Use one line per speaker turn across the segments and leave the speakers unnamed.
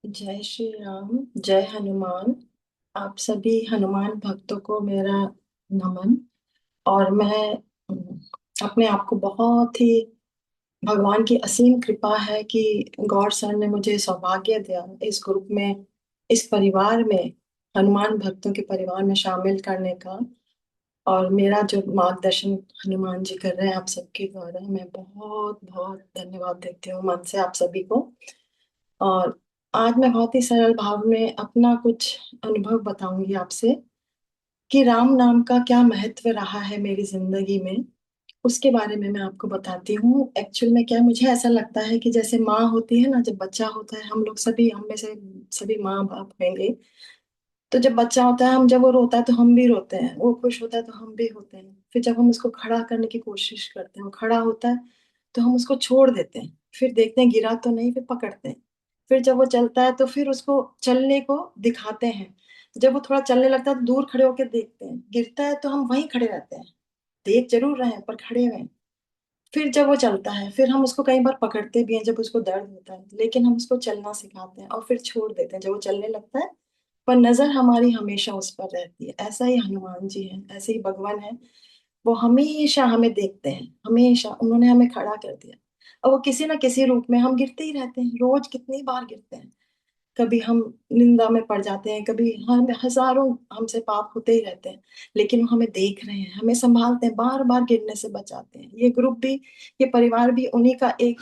जय श्री राम। जय हनुमान। आप सभी हनुमान भक्तों को मेरा नमन। और मैं अपने आप को बहुत ही भगवान की असीम कृपा है कि गौर सर ने मुझे सौभाग्य दिया इस ग्रुप में, इस परिवार में, हनुमान भक्तों के परिवार में शामिल करने का। और मेरा जो मार्गदर्शन हनुमान जी कर रहे हैं आप सबके द्वारा, मैं बहुत बहुत धन्यवाद देती हूँ मन से आप सभी को। और आज मैं बहुत ही सरल भाव में अपना कुछ अनुभव बताऊंगी आपसे कि राम नाम का क्या महत्व रहा है मेरी जिंदगी में। उसके बारे में मैं आपको बताती हूँ। एक्चुअल में क्या है, मुझे ऐसा लगता है कि जैसे माँ होती है ना, जब बच्चा होता है, हम लोग सभी, हम में से सभी माँ बाप होंगे। तो जब बच्चा होता है, हम जब वो रोता है तो हम भी रोते हैं, वो खुश होता है तो हम भी होते हैं। फिर जब हम उसको खड़ा करने की कोशिश करते हैं, वो खड़ा होता है तो हम उसको छोड़ देते हैं। फिर देखते हैं गिरा तो नहीं, फिर पकड़ते हैं। फिर जब वो चलता है तो फिर उसको चलने को दिखाते हैं। जब वो थोड़ा चलने लगता है तो दूर खड़े होकर देखते हैं। गिरता है तो हम वहीं खड़े रहते हैं, देख जरूर रहे हैं पर खड़े हुए हैं। फिर जब वो चलता है फिर हम उसको कई बार पकड़ते भी हैं जब उसको दर्द होता है, लेकिन हम उसको चलना सिखाते हैं और फिर छोड़ देते हैं जब वो चलने लगता है। पर नजर हमारी हमेशा उस पर रहती है। ऐसा ही हनुमान जी हैं, ऐसे ही भगवान है। वो हमेशा हमें देखते हैं, हमेशा उन्होंने हमें खड़ा कर दिया। और वो किसी ना किसी रूप में, हम गिरते ही रहते हैं, रोज कितनी बार गिरते हैं। कभी हम निंदा में पड़ जाते हैं, कभी हम हजारों हमसे पाप होते ही रहते हैं। लेकिन वो हमें देख रहे हैं, हमें संभालते हैं, बार बार गिरने से बचाते हैं। ये ग्रुप भी, ये परिवार भी उन्हीं का एक,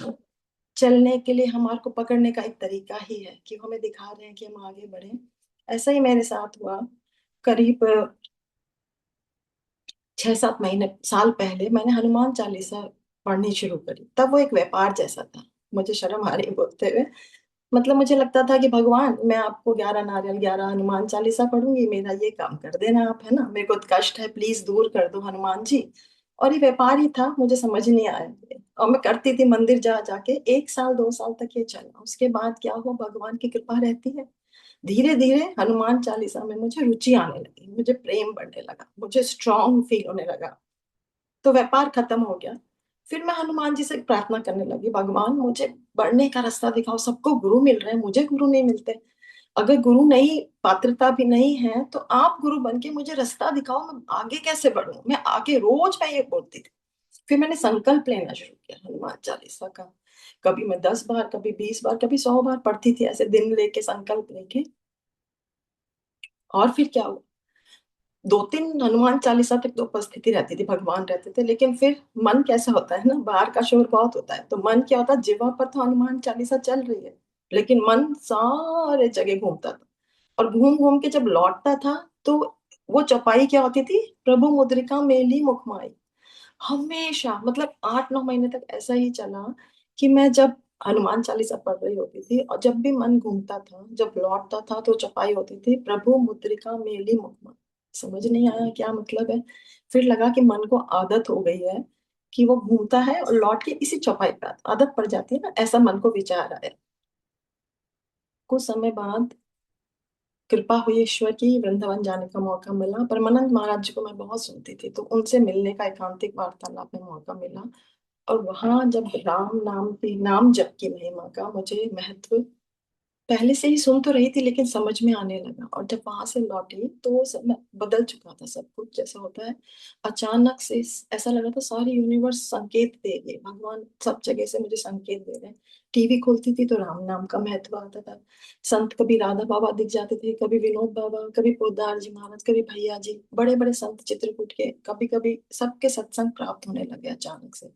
चलने के लिए हमारे को पकड़ने का एक तरीका ही है कि वो हमें दिखा रहे हैं कि हम आगे बढ़े। ऐसा ही मेरे साथ हुआ। करीब 6-7 महीने, साल पहले मैंने हनुमान चालीसा पढ़नी शुरू करी। तब वो एक व्यापार जैसा था। मुझे शर्म आ रही है बोलते हुए। मतलब मुझे लगता था कि भगवान, मैं आपको 11 नारियल 11 हनुमान चालीसा पढ़ूंगी, मेरा ये काम कर देना आप, है ना, मेरे को कष्ट है, प्लीज दूर कर दो हनुमान जी। और ये व्यापार ही था, मुझे समझ नहीं आया ये। और मैं करती थी मंदिर जा जाके। 1 साल 2 साल तक ये चला। उसके बाद क्या हुआ, भगवान की कृपा रहती है। धीरे धीरे हनुमान चालीसा में मुझे रुचि आने लगी, मुझे प्रेम बढ़ने लगा, मुझे स्ट्रांग फील होने लगा। तो व्यापार खत्म हो गया। फिर मैं हनुमान जी से प्रार्थना करने लगी, भगवान मुझे बढ़ने का रास्ता दिखाओ। सबको गुरु मिल रहे हैं, मुझे गुरु नहीं मिलते। अगर गुरु नहीं, पात्रता भी नहीं है, तो आप गुरु बन के मुझे रास्ता दिखाओ, मैं आगे कैसे बढ़ूं, मैं आगे। रोज मैं ये बोलती थी। फिर मैंने संकल्प लेना शुरू किया हनुमान चालीसा का। कभी मैं 10 बार, कभी 20 बार, कभी 100 बार पढ़ती थी, ऐसे दिन लेके, संकल्प लेके। और फिर क्या हुआ, 2-3 हनुमान चालीसा तक तो उपस्थिति रहती थी, भगवान रहते थे। लेकिन फिर मन कैसा होता है ना, बाहर का शोर बहुत होता है, तो मन क्या होता है, जिह्वा पर तो हनुमान चालीसा चल रही है, लेकिन मन सारे जगह घूमता था। और घूम घूम के जब लौटता था तो वो चौपाई क्या होती थी, प्रभु मुद्रिका मेली मुखमाई। हमेशा, मतलब 8-9 महीने तक ऐसा ही चला कि मैं जब हनुमान चालीसा पढ़ रही होती थी और जब भी मन घूमता था, जब लौटता था, तो चौपाई होती थी, प्रभु मुद्रिका मेली मुखमाई। समझ नहीं आया क्या मतलब है। फिर लगा कि मन को आदत हो गई है कि वो घूमता है और लौट के इसी चौपाई पे आदत पड़ जाती है ना, ऐसा मन को विचार आया। कुछ समय बाद कृपा हुई ईश्वर की, वृंदावन जाने का मौका मिला। परमानंद महाराज जी को मैं बहुत सुनती थी, तो उनसे मिलने का, एकांतिक वार्तालाप में मौका मिला। और वहां जब राम नाम की, नाम जप की महिमा का मुझे महत्व पहले से ही सुन तो रही थी, लेकिन समझ में आने लगा। और जब वहां से लौटी तो सब बदल चुका था, सब कुछ जैसा होता है अचानक से। ऐसा लगा था सारी यूनिवर्स संकेत दे रही है, भगवान सब जगह से मुझे संकेत दे रहे हैं। टीवी खोलती थी तो राम नाम का महत्व आता था। संत कभी राधा बाबा दिख जाते थे, कभी विनोद बाबा, कभी पोदार जी महाराज, कभी भैया जी, बड़े बड़े संत चित्रकूट के, कभी कभी सबके सत्संग प्राप्त होने लगे अचानक से।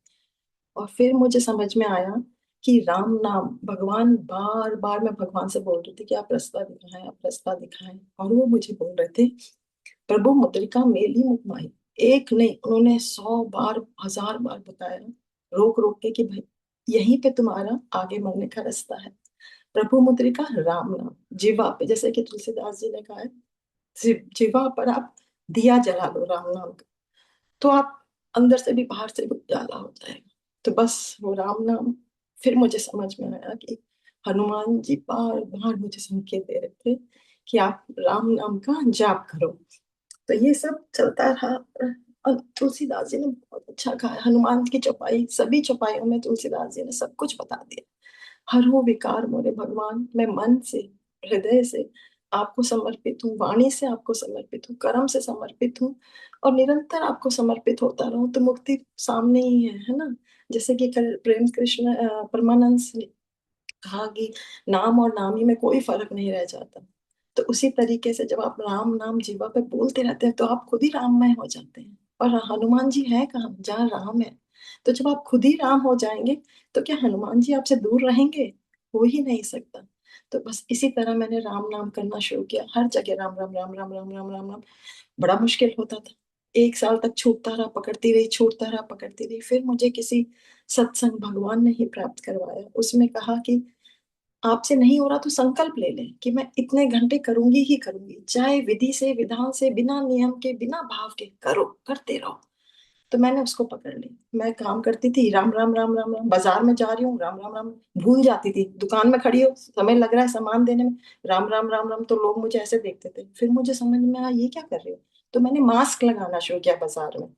और फिर मुझे समझ में आया कि राम नाम, भगवान, बार बार मैं भगवान से बोल रही थी कि आप रास्ता दिखाएं, आप रास्ता दिखाएं। और वो मुझे बोल रहे थे, प्रभु मुद्रिका मेली मुखमाई। एक नहीं, उन्होंने 100 बार, 1000 बार बताया, रोक रोक के, कि भाई यहीं पे तुम्हारा आगे बढ़ने का रास्ता है। प्रभु मुद्रिका राम नाम, जीवा पे, जैसे कि तुलसीदास जी ने कहा है, जीवा पर आप दिया जला लो राम नाम का, तो आप अंदर से भी बाहर से भी उजाला हो जाएगा। तो बस वो राम नाम। फिर मुझे समझ में आया कि हनुमान जी बार बार मुझे संकेत दे रहे थे कि आप राम नाम का जाप करो। तो ये सब चलता रहा। और तुलसीदास जी ने बहुत अच्छा कहा है, हनुमान की चौपाई, सभी चौपाइयों में तुलसीदास जी ने सब कुछ बता दिया। हरो विकार मोरे भगवान, मैं मन से, हृदय से आपको समर्पित हूँ, वाणी से आपको समर्पित हूँ, कर्म से समर्पित हूँ, और निरंतर आपको समर्पित होता रहूं तो मुक्ति सामने ही है ना। जैसे कि कल प्रेम कृष्ण परमानंद ने कहा कि नाम और नामी में कोई फर्क नहीं रह जाता। तो उसी तरीके से जब आप राम नाम जीवा पे बोलते रहते हैं तो आप खुद ही राममय हो जाते हैं। और हनुमान जी है कहाँ जहाँ राम है। तो जब आप खुद ही राम हो जाएंगे तो क्या हनुमान जी आपसे दूर रहेंगे? हो ही नहीं सकता। तो बस इसी तरह मैंने राम नाम करना शुरू किया, हर जगह राम राम राम राम राम राम राम राम। बड़ा मुश्किल होता था, 1 साल तक छूटता रहा, पकड़ती रही, छूटता रहा, पकड़ती रही। फिर मुझे किसी सत्संग भगवान ने ही प्राप्त करवाया, उसमें कहा कि आपसे नहीं हो रहा तो संकल्प ले लें कि मैं इतने घंटे करूंगी ही करूंगी, चाहे विधि से विधान से, बिना नियम के, बिना भाव के करो, करते रहो। तो मैंने उसको पकड़ ली। मैं काम करती थी, राम राम राम राम राम, बाजार में जा रही हूँ, राम राम राम, भूल जाती थी, दुकान में खड़ी हो, समय लग रहा है सामान देने में, राम राम राम राम, तो लोग मुझे ऐसे देखते थे। फिर मुझे समझ में आया ये क्या कर रही हो। तो मैंने मास्क लगाना शुरू किया बाजार में,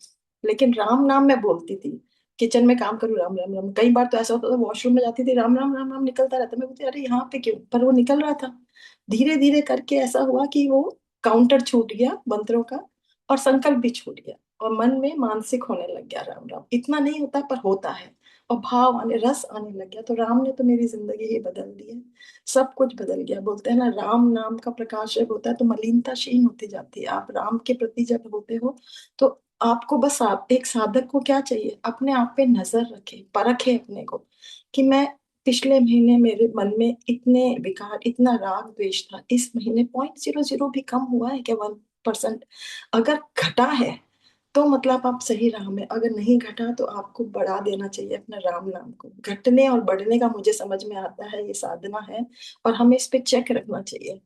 लेकिन राम नाम मैं बोलती थी। किचन में काम करूँ, राम राम राम। कई बार तो ऐसा होता था, वॉशरूम में जाती थी, राम राम राम राम निकलता रहता। मैं बोलती अरे यहाँ पे क्यों, पर वो निकल रहा था। धीरे धीरे करके ऐसा हुआ कि वो काउंटर छूट गया मंत्रों का, और संकल्प भी छूट गया, और मन में मानसिक होने लग गया राम राम। इतना नहीं होता पर होता है, और भाव आने, रस आने लग गया। तो राम ने तो मेरी जिंदगी ही बदल दी है। सब कुछ बदल गया। बोलते हैं ना, राम नाम का प्रकाश जब होता है तो मलिनता क्षीण होती जाती है। आप राम के प्रति जब होते हो तो आपको बस, आप एक साधक को क्या चाहिए, अपने आप पे नजर रखे, परखे अपने को कि मैं, पिछले महीने मेरे मन में इतने विकार, इतना राग द्वेष था, इस महीने 0.00 भी कम हुआ है क्या, 1%? अगर घटा है तो मतलब आप सही राह में, अगर नहीं घटा तो आपको बढ़ा देना चाहिए अपने राम नाम को। घटने और बढ़ने का मुझे समझ में आता है, ये साधना है, और हमें इस पे चेक रखना चाहिए।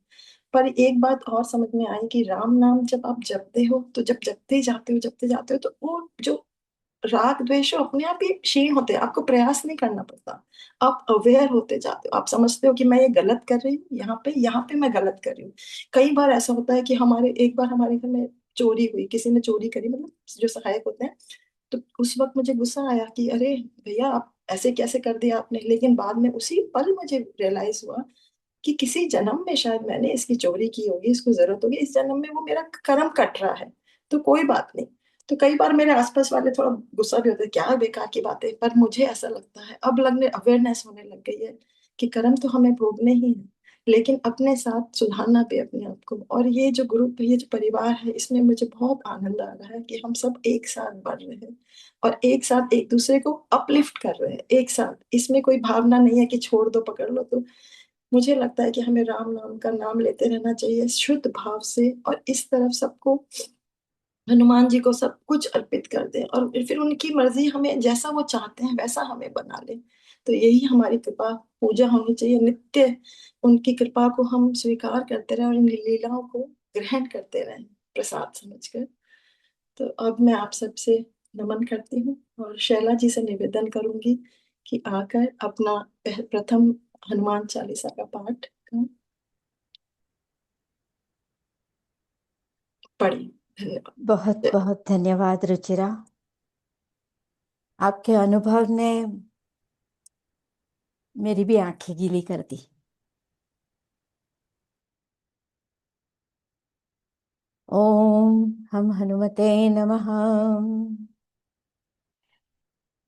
पर एक बात और समझ में आई कि राम नाम जब आप जपते हो, तो जब जपते जाते हो, जपते जाते हो, तो वो जो राग द्वेष अपने आप ही क्षीण होते हैं। आपको प्रयास नहीं करना पड़ता, आप अवेयर होते जाते हो। आप समझते हो कि मैं ये गलत कर रही हूँ, यहाँ पे मैं गलत कर रही हूँ। कई बार ऐसा होता है कि एक बार हमारे घर में चोरी हुई, किसी ने चोरी करी, मतलब जो सहायक होते हैं। तो उस वक्त मुझे गुस्सा आया कि अरे भैया, आप ऐसे कैसे कर दिया आपने। लेकिन बाद में उसी पल मुझे रियलाइज हुआ कि किसी जन्म में शायद मैंने इसकी चोरी की होगी, इसको जरूरत होगी, इस जन्म में वो मेरा कर्म कट रहा है, तो कोई बात नहीं। तो कई बार मेरे आसपास वाले थोड़ा गुस्सा भी होते हैं, क्या बेकार की बातें, पर मुझे ऐसा लगता है, अब लगने, अवेयरनेस होने लग गई है कि कर्म तो हमें भोगने ही है, लेकिन अपने साथ सुधारना भी अपने आप को। और ये जो ग्रुप, ये जो परिवार है, इसमें मुझे बहुत आनंद आ रहा है कि हम सब एक साथ बढ़ रहे हैं, और एक साथ एक दूसरे को अपलिफ्ट कर रहे हैं एक साथ। इसमें कोई भावना नहीं है कि छोड़ दो, पकड़ लो। तो मुझे लगता है कि हमें राम नाम का नाम लेते रहना चाहिए शुद्ध भाव से, और इस तरफ सबको, हनुमान जी को सब कुछ अर्पित कर दें, और फिर उनकी मर्जी, हमें जैसा वो चाहते हैं वैसा हमें बना ले। तो यही हमारी कृपा पूजा होनी चाहिए नित्य। उनकी कृपा को हम स्वीकार करते रहें और इन लीलाओं को ग्रहण करते रहें प्रसाद समझकर। तो अब मैं आप सबसे नमन करती हूँ, और शैला जी से निवेदन करूंगी कि आकर अपना प्रथम हनुमान चालीसा का पाठ पढ़ी।
बहुत
धन्यवाद।
बहुत धन्यवाद रुचिरा। आपके अनुभव ने मेरी भी आंखें गीली कर दी। ओम हम हनुमते नमः।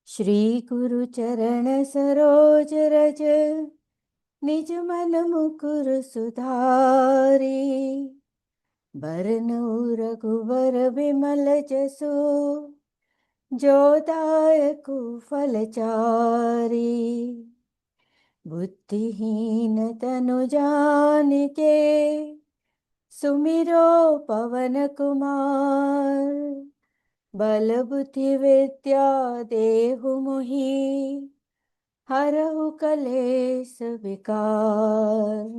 श्री गुरु चरण सरोज रज निज मन मुकुर सुधारी। बरनउँ रघुबर बिमल जसु जो दायकु फलचारी। बुद्धिहीन तनु जानिके सुमिरो पवन कुमार। बल बुद्धि विद्या देहु मोहि हरहु कलेस विकार।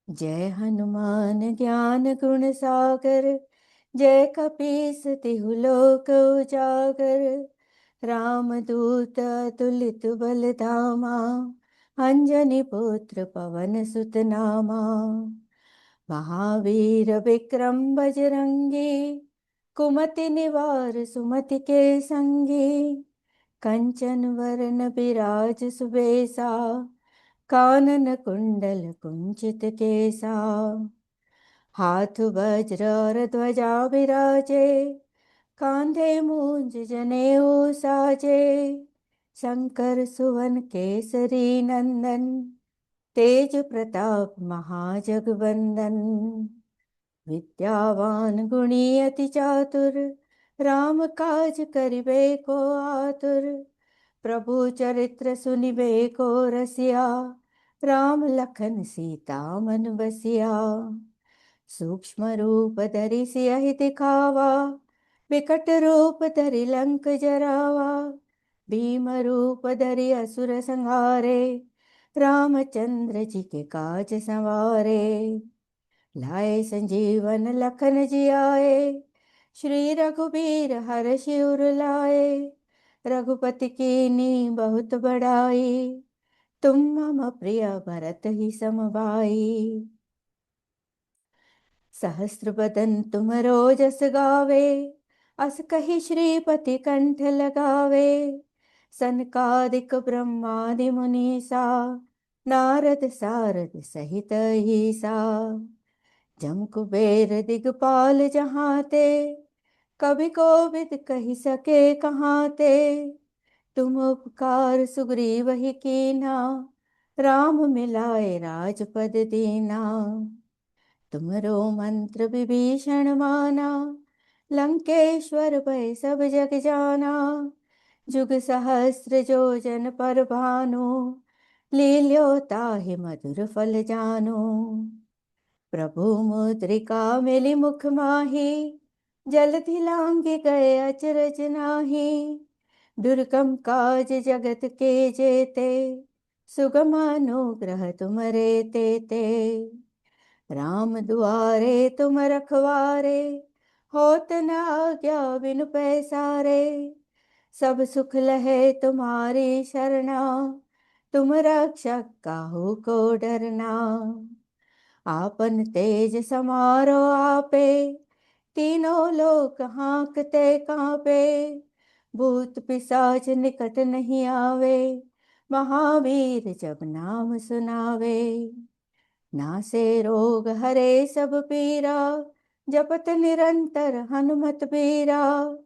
जय हनुमान ज्ञान गुण सागर जय कपीस तिहु लोक उजागर। रामदूत अतुलित बल धामा अंजनी पुत्र पवन सुत नामा। महावीर विक्रम बजरंगी कुमति निवार सुमति के संगी। कंचन वरन विराज सुबेसा, कानन कुंडल कुंचित केसा। हाथ वज्र और ध्वजा विराजे, कांधे मूंज जनेऊ साजे। शंकर सुवन केसरी नंदन, तेज प्रताप महाजगवंदन। विद्यावान गुणी अति चातुर, राम काज करिबे को आतुर। प्रभु चरित्र सुनिबे को रसिया, राम लखन सीता मन बसिया। सूक्ष्म रूप धरि सियहि दिखावा, विकट रूप धरि लंक जरावा। भीम रूप धरि असुर संहारे, रामचंद्र जी के काज संवारे। लाए संजीवन लखन जियाए, श्री रघुबीर हरषि उर लाए। रघुपति कीन्ही बहुत बड़ाई, तुम मम प्रिय भरत ही सम भाई। सहस्र बदन तुम रोजस गावे, अस कहि श्रीपति कंठ लगावे। सनकादिक ब्रह्मादि मुनीसा, नारद सारद सहित ईसा। जम कुबेर दिगपाल जहाँ ते, कवि कोविद कहि सके कहाँ ते। तुम उपकार सुग्रीव ही कीना, राम मिलाए राजपद दीना। तुमरो मंत्र विभीषण माना, लंकेश्वर भय सब जग जाना। जुग सहस्र जो जन पर भानु, लील्यो ताहि मधुर फल जानु। प्रभु मुद्रिका मिली मुख माही, जलधि लांघि गए अचरज नाही। दुर्गम काज जगत के जेते, सुगम अनुग्रह तुमरे तेते। राम दुआरे तुम रखवारे, होत न आज्ञा बिनु पैसारे। सब सुख लहे तुम्हारी शरणा, तुम रक्षक काहू को डरना। आपन तेज समारो आपे, तीनों लोक हांकते कांपे। भूत पिशाच निकट नहीं आवे, महावीर जब नाम सुनावे। नासे रोग हरे सब पीरा, जपत निरंतर हनुमत बीरा।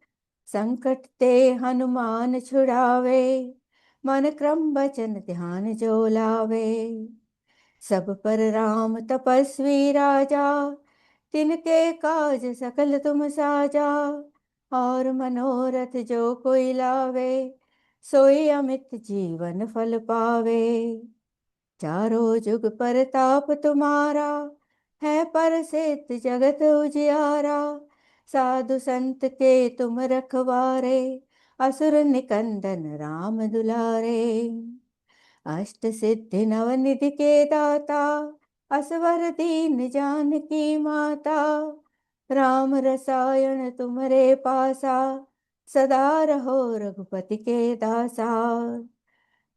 संकट ते हनुमान छुड़ावे, मन क्रम वचन ध्यान जो लावे। सब पर राम तपस्वी राजा, तिनके काज सकल तुम साजा। और मनोरथ जो कोई लावे, सोई अमित जीवन फल पावे। चारों जुग परताप तुम्हारा, है प्रसिद्ध जगत उजियारा। साधु संत के तुम रखवारे, असुर निकंदन राम दुलारे। अष्ट सिद्धि नवनिधि के दाता, असवर दीन जानकी माता। राम रसायन तुम्हारे पासा, सदा रहो रघुपति के दासा।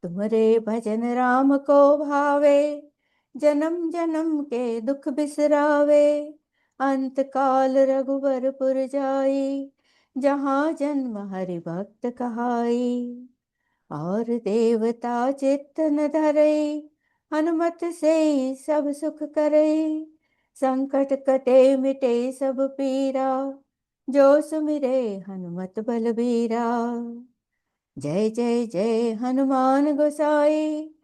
तुम्हारे भजन राम को भावे, जन्म जन्म के दुख बिसरावे। अंत काल रघुबरपुर जाई, जहाँ जन्म हरि भक्त कहाई। और देवता चित्त न धरई, हनुमत से सब सुख करई। संकट कटे मिटे सब पीरा, जो सुमिरे हनुमत बलबीरा। जय जय जय हनुमान गोसाई,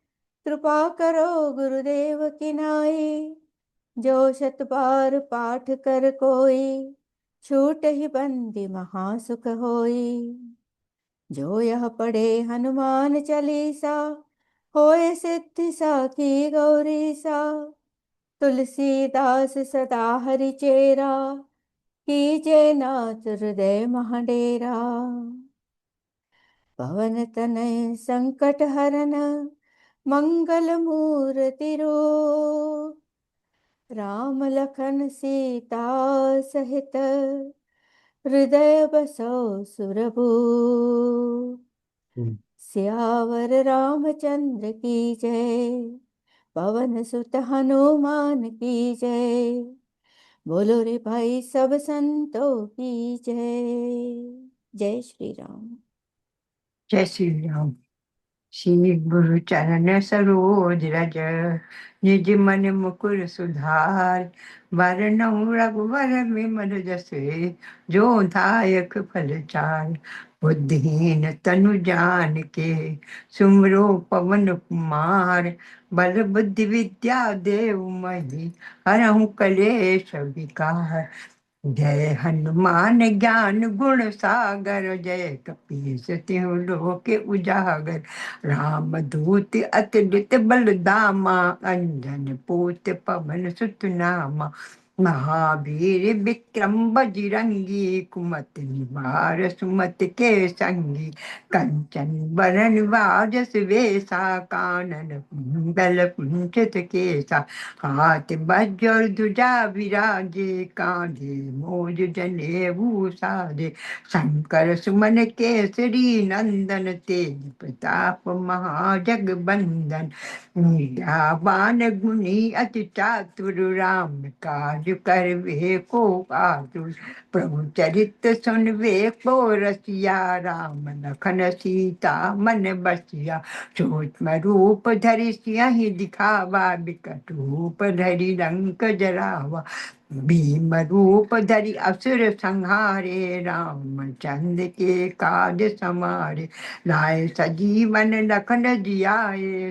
कृपा करो गुरुदेव की नाई। जो शत बार पाठ कर कोई, छूट ही बंदी महासुख होई। जो यह पढ़े हनुमान चालीसा, होए सिद्धि साखी गौरीसा। तुलसीदास सदा हरि चेरा, कीजे नाथ हृदय महडेरा। पवन तनय संकट हरन, मंगल मूर्ति रूप। राम लखन सीता सहित, हृदय बसो सुरभूप। सियावर रामचंद्र की जय, पवन सुत हनुमान की जय। बोलो रे भाई सब संतों की जय। जय श्री राम।
जय श्री राम। श्री गुरु चरण सरोज रज, निज मन मुकुर सुधार। वरनउँ रघुवर विमल जसु, जो दायक फल चार। बुद्धिहीन तनु जानिके, सुमिरो पवन कुमार। बल बुद्धि विद्या देहु मोहि, हरहु कलेश विकार। जय हनुमान ज्ञान गुण सागर, जय कपीस तिहु लोक उजागर। राम दूत अतुलित बल धामा, अंजन पूत पवन सुत नामा। महावीर विक्रम बजरंगी, कुमति निवार सुमति के संगी। कंचन बरन बाजस वेसा, कानन कुंडल कुंचित केसा। हाथ वज्र ध्वजा विराजे, कांधे मोज जनेऊ साजे। शंकर सुमन केसरी नंदन, तेज प्रताप महाजगबंदन। विद्यावान गुणी अति चातुर, राम काज करवे को आतुर। प्रभु चरित्र सुनवे को रसिया, राम लखन सीता मन बसिया। सूक्ष्म रूप धरि सियहि दिखावा, बिकट रूप धरि लंक जरावा। भीम रूप धरि असुर संहारे, रामचंद्र के काज समारे। लाए सजीवन लखन जियाए,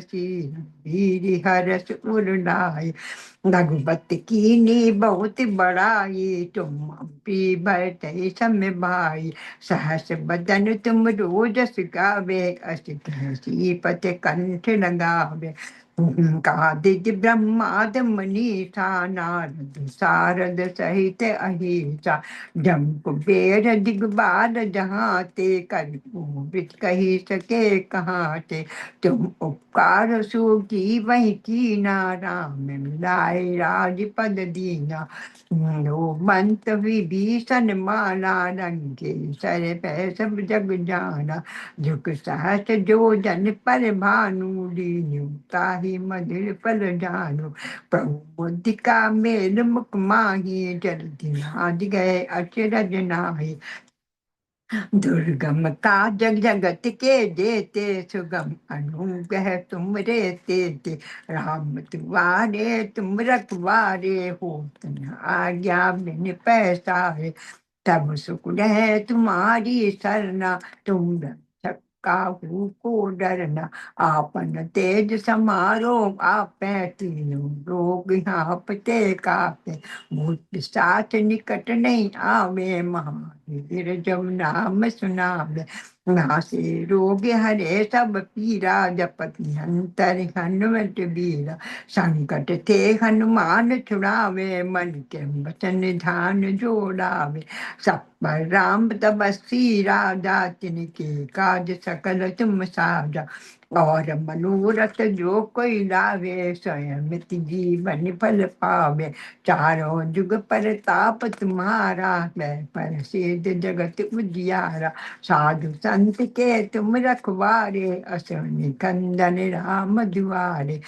वीर हरष उर लाए। रघुपति कीन्ही बहुत बड़ाई, तुम पी भरतहि सम भाई। सहस बदन तुम रोजस गावे, अस श्रीपत कंठ लगावे। कादिज ब्रह्माद मनीषा, नारद सारद सहित अहिसा। जम कुबेर दिगबार जहाँ ते, कर पूरित कही सके कहाँ ते। तुम उपकार सु की वही कीना, राम मिलाए राजपद दीना। लो मंत विभीषण माना, रंगे सर पै सब जग जाना। झुक सहस जो जन पर भानु, लीन्यू ताहि मधुर फल जानु। प्रभु मुद्रिका मेल मुख माही, जल्दी लांघ गए अचरज नाहि। दुर्गम काज जगत के जेते, सुगम अनुग्रह तुम रे तेते। राम तुम्हारे तुम रखवारे, हो न आज्ञा बिन पैसारे। तब सुख है तुम्हारी सरना, तुम रक्षक काहू को डरना। आपन तेज समारो आपै, तीनों लोग हाँपते कापे। भूत पिशाच निकट नहीं आवे, महावीर जब नाम सुनावे। नासे रोग हरे सब पीरा, जपत निरंतर हनुमत बीरा। संकट ते हनुमान छुड़ावे, मन के वचन ध्यान जोड़ावे। सब पर राम तपस्वी राजा, तिनके काज सकल तुम साजा। और मनोरथ जो कोई लावे, स्वयं जीवन फल पावे। चारों जुग परताप तुम्हारा, मैं प्रसिद्ध जगत उजियारा। साधु संत के तुम रखवारे, असुर निकंदन राम दुआरे।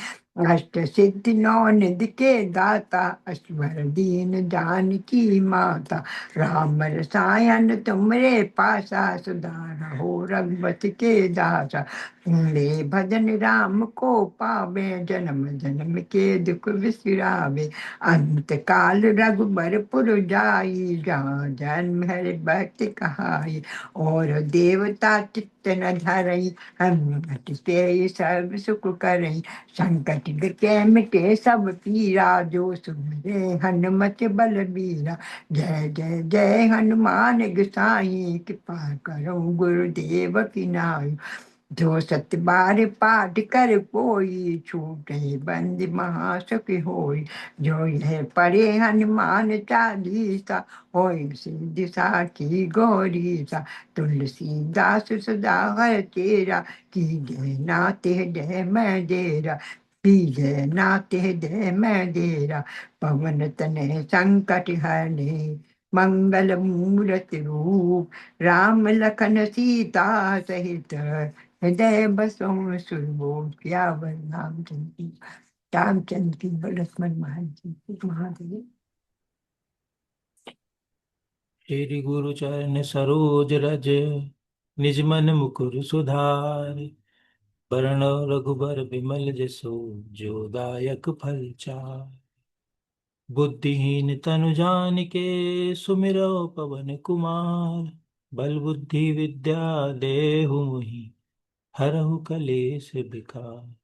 अष्ट सिद्धि नौ निधि के दाता, असवर दीन जानकी माता। राम रसायन तुमरे पासा, सुधार हो रघुपति के दासा। ले भजन राम को पावे, जन्म जन्म के दुख बिसरावे। अंत काल रघुबर पुर जाई, जहाँ जन्म हरि भक्त कहाई। और देवता चित्त न धरई, हनुमत से सर्व सुख करई। संकट के मिटे सब पीरा, जो सुमिरे हनुमत बलबीरा। जय जय जय हनुमान गोसाई, कृपा करो गुरुदेव की नाई। जो सत बार पाठ कर कोई, छूटे बंद महासुख होई। जो यह पढ़े हनुमान चालीसा, होय सिद्धि साखी गौरीसा। तुलसीदास सदा हर तेरा, की जय नाते हृदय में डेरा। की जय नाते हृदय में डेरा। पवन तनय संकट हरने, मंगल मूरत रूप। राम लखन सीता सहित, हृदय बसों सुरभूप। सियावर रामचंद्र की लक्ष्मण महादेव।
श्री गुरु चरण सरोज रज, निज मन मुकुर सुधारि, बरन रघुबर बिमल जसु, जो दायक फल चारि। बुद्धिहीन तनु जानिके, सुमिरो पवन कुमार। बल बुद्धि विद्या देहु मोहि, हरहु कलेश विकार।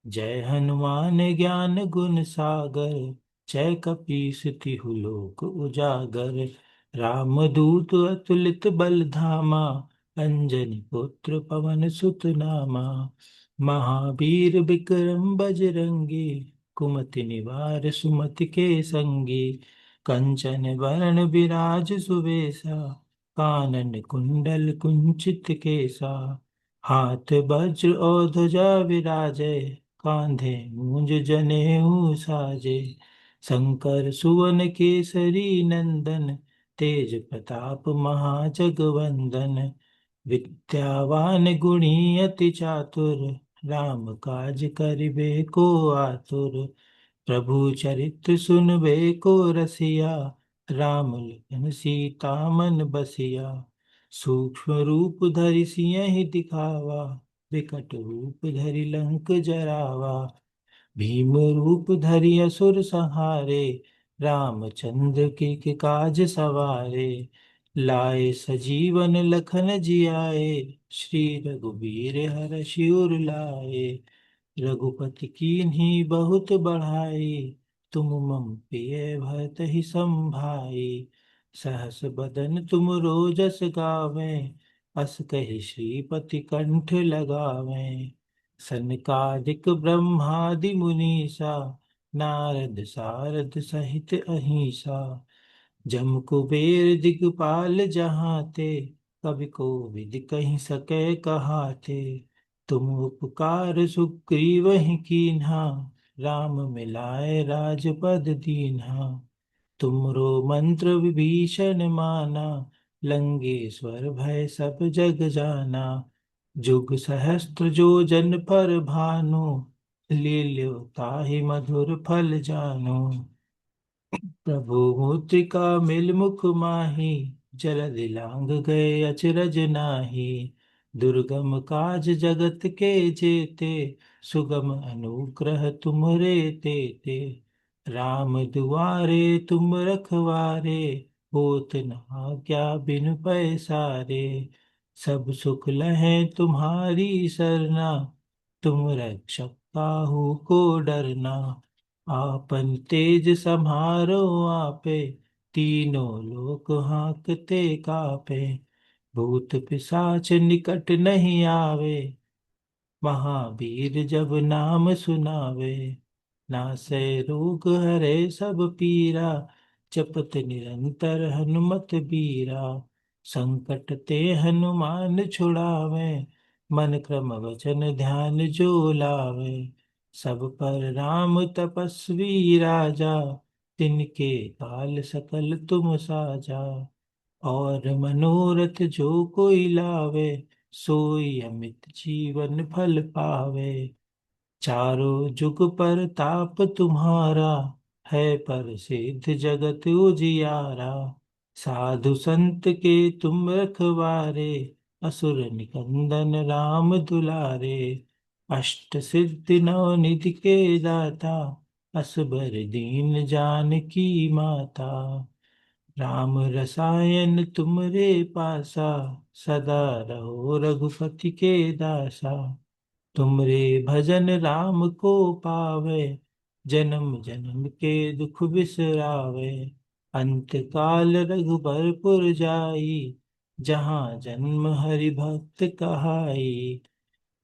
जय हनुमान ज्ञान गुण सागर, जय कपीस तिहु लोक उजागर। रामदूत अतुलित बल धामा, अंजनी पुत्र पवन सुत नामा। महावीर विक्रम बजरंगी, कुमति निवार सुमति के संगी। कंचन वरण विराज सुवेशा, कानन कुंडल कुंचित केसा। हाथ वज्र और ध्वजा विराजय, कांधे मूंज जनेऊ साजे। शंकर सुवन केसरी नंदन, तेज प्रताप महाजगवंदन। विद्यावान गुणी अति चातुर, राम काज करिबे को आतुर। प्रभु चरित्र सुनबे को रसिया, राम लखन सीता मन बसिया। सूक्ष्म रूप धरि सियहि दिखावा, विकट रूप धरि लंक जरावा। भीम रूप धरि असुर संहारे, रामचंद्र के काज सवारे। लाए सजीवन लखन जियाए, श्री रघुबीर हरषि उर लाए। रघुपति कीन्ही बहुत बढ़ाई, तुम मम प्रिय भरत ही संभाई। सहस बदन तुम रोजस गावें, अस कहि श्रीपति कंठ लगावें। सनकादिक ब्रह्मादि मुनीसा, नारद सारद सहित अहिंसा। जम कुबेर दिगपाल जहाँ ते, कवि कोविद कहि सकै कहाते। तुम उपकार सुग्रीवहि कीन्हा, राम मिलाए राजपद दीन्हा। तुमरो मंत्र विभीषण माना, लंकेश्वर भय सब जग जाना। जुग सहस्त्र जो जन पर भानु, लील्यो ताहि मधुर फल जानु। प्रभु मुद्रिका मिल मुख माही, जलधि लांग गए अचरज नाही। दुर्गम काज जगत के जेते, सुगम अनुग्रह तुमरे तेते। राम दुआरे तुम रखवारे, होत न आज्ञा बिनु पैसारे। सब सुख लहै तुम्हारी सरना, तुम रक्षक काहू को डरना। आपन तेज समारो आपे, तीनों लोक हांकते कापे। भूत पिशाच निकट नहीं आवे, महावीर जब नाम सुनावे। नासै रोग हरे सब पीरा, जपत निरंतर हनुमत बीरा। संकट ते हनुमान छुड़ावे, मन क्रम वचन ध्यान जो लावे। सब पर राम तपस्वी राजा, तिनके काल सकल तुम साजा। और मनोरथ जो कोई लावे, सोई अमित जीवन फल पावे। चारों जुग पर ताप तुम्हारा, है प्रसिद्ध जगत उजियारा। साधु संत के तुम रखवारे, असुर निकंदन राम दुलारे। अष्ट सिद्धि नव निधि के दाता, असबर दीन जानकी माता। राम रसायन तुमरे पासा, सदा रहो रघुपति के दासा। तुमरे भजन राम को पावे, जन्म जन्म के दुख बिसरावे। अंत काल रघुबरपुर जाई, जहाँ जन्म हरि भक्त कहाई।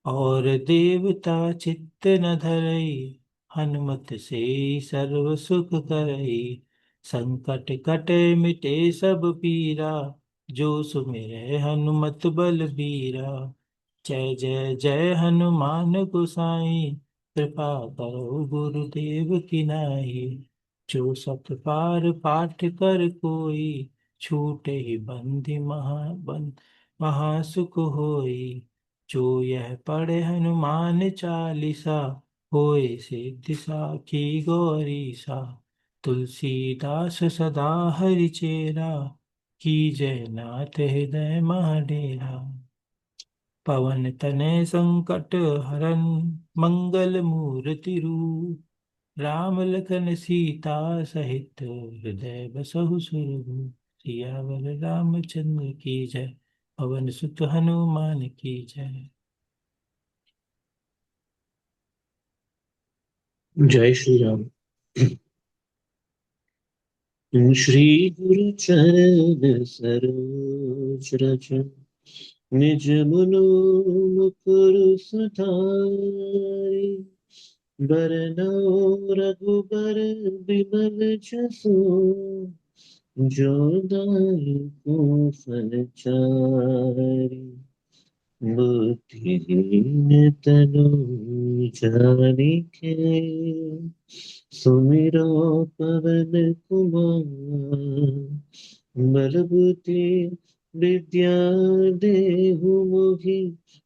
और देवता चित्त न धरई, हनुमत से सर्व सुख करई। संकट कटे मिटे सब पीरा, जो सुमिरै हनुमत बल बीरा। जय जय जय हनुमान गोसाई, कृपा करो गुरुदेव की नाई। जो सत पार पाठ कर कोई, छूटे ही बंदी महासुख होई। जो यह पढ़े हनुमान चालीसा, होए सिद्धि साखी गौरी सा। तुलसीदास सदा हरि चेरा, की जय नाथ हृदय मह डेरा। पवन तनय संकट हरन मंगल मूर्ति रूप। राम लखन सीता सहित हृदय बसहु सुरभूप। सियावर रामचंद्र की जय, पवन सुत हनुमान की जय।
जय श्री राम। श्री गुरु चरण सरोज रज निज मनो मुकुर सुधारि। बरनौ रघुबर बिमल जसु, जो दायक फल चारि। बुद्धिहीन तनु जानिके, सुमिरो पवन कुमार। बल बुद्धि विद्या देहु मोहि,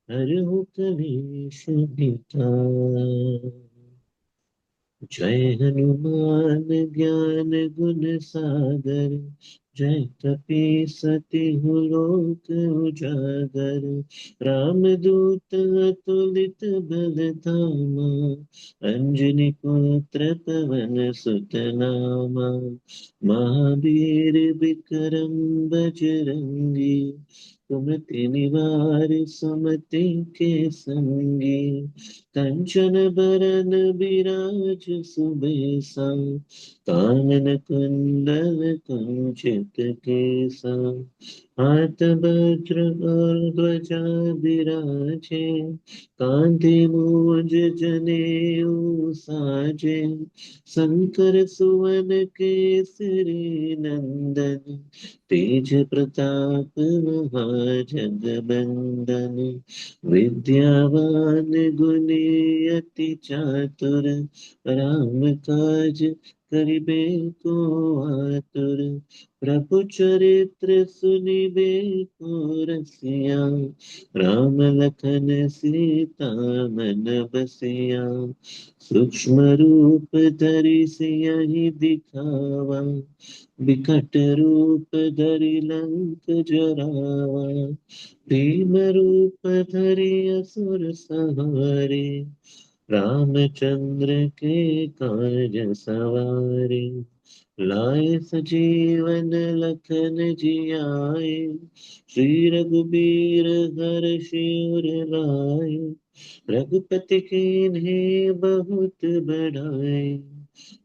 हरहु कलेश विकार। जय हनुमान ज्ञान गुण सागर, जय कपीस तिहु लोक उजागर। रामदूत अतुलित बल धामा, अंजनी पुत्र पवन सुत नामा। महावीर विक्रम बजरंगी, कुमति निवार सुमति के संगी। कंचन बरन बिराज सुबेसा, कानन कुंडल कुंचित केसा। हाथ वज्र और ध्वजा बिराजे, कांधे मूंज जनेऊ साजे। शंकर सुवन केसरी नंदन, तेज प्रताप महाजगबंदन। विद्यावान गुणी अति चातुर, राम काज करिबे को आतुर। प्रभु चरित्र सुनिबे को रसिया, राम लखन सीता मन बसिया। सूक्ष्म रूप धरि सियहि दिखावा, विकट रूप धरि लंक जरावा। भीम रूप धरि असुर संहारे, रामचंद्र के काज सवारे। लाए सजीवन लखन जियाए, श्री रघुबीर हर्षि उर लाए। रघुपति कीन्ही बहुत बड़ाई,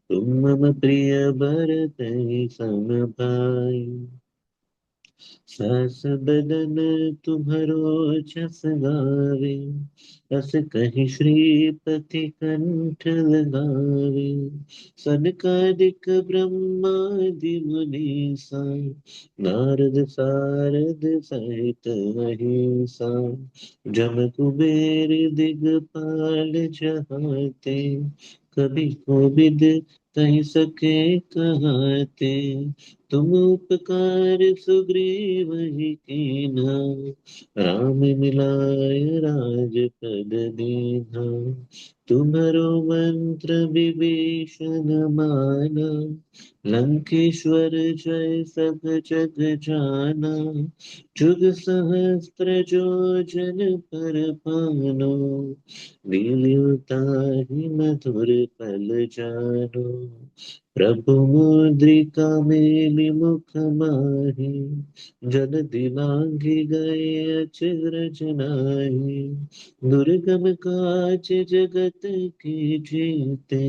तुम मम प्रिय भरत सम भाई। सहस बदन तुम्हरो जस गावे, अस कहि श्रीपति कंठ लगावे। सनकादिक ब्रह्मादि मुनीसा, नारद सारद सहित अहिसा। जम कुबेर दिगपाल जहाते, कभी कोविद कहि सके कहाते। तुम उपकार सुग्रीव ही कीन्हा, राम मिलाय राजपद दीन्हा। तुम्हरो मंत्र विभीषण माना, लंकेश्वर जय सब जग जाना। जुग सहस्त्र जो जन पर भानो, लील्यु ताहि मधुर फल जानो। प्रभु मुद्रिका मेलि मुख माहि, जल दिलांघि गए अचरज नाहि। दुर्गम काज जगत के जेते,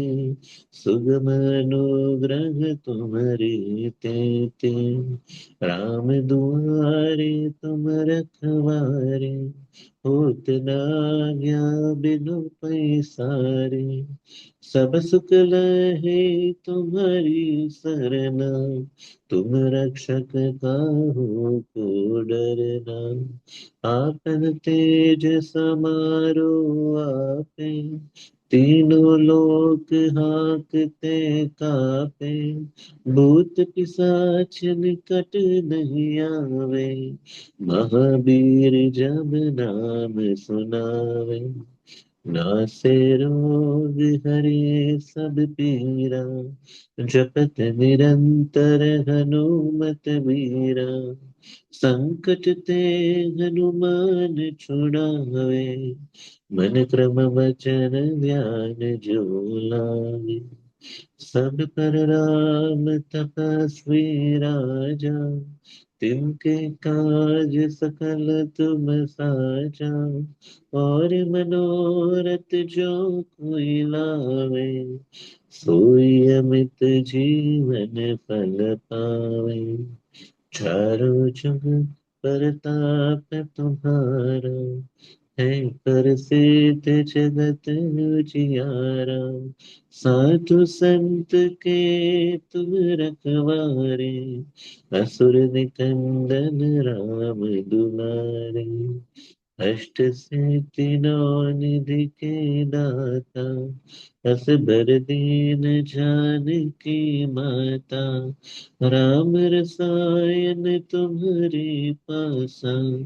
सुगम अनुग्रह तुम्हरे तेते। राम दुआरे तुम रखवारे, होत न आज्ञा बिनु पैसारे। सब सुख लहे तुम्हारी सरना, तुम रक्षक काहू को डरना। आपन तेज समारो आपे, तीनों लोक हाकते कापे। भूत पिशाच निकट नहीं आवे, महावीर जब नाम सुनावे। नासे रोग हरे सब पीरा, जपत निरंतर हनुमत वीरा। संकट ते हनुमान छुड़ावे, मन क्रम वचन ध्यान जो लावे। सब पर राम तपस्वी राजा, तिनके काज सकल तुम साजा। और मनोरथ जो कोई लावे, सोई अमित जीवन फल पावे। चारों जुग परताप तुम्हारा, है प्रसिद्ध जगत उजियारा। साधु संत के तुम रखवारे, असुर निकंदन राम दुलारे। अष्ट सिद्धि नौ निधि के दाता, असबर दीन जानकी माता। राम रसायन तुम्हारे पासा,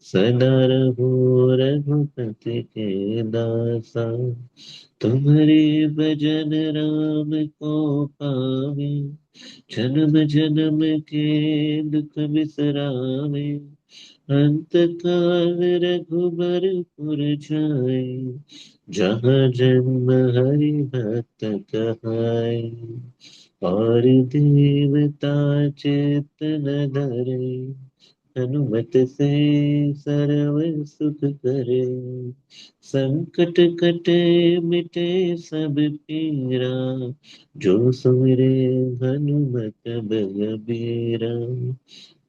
सदा रहो रघुपति के दासा। तुम्हारे भजन राम को पावे, जन्म जन्म के दुख बिसरावे। अंत काल रघुबरपुर जाए, जहाँ जन्म हरि भक्त कहाए। और देवता चित्तन धरे, हनुमत से सर्व सुख करे। संकट कटे मिटे सब पीरा, जो सुमिरे हनुमत बलबीरा।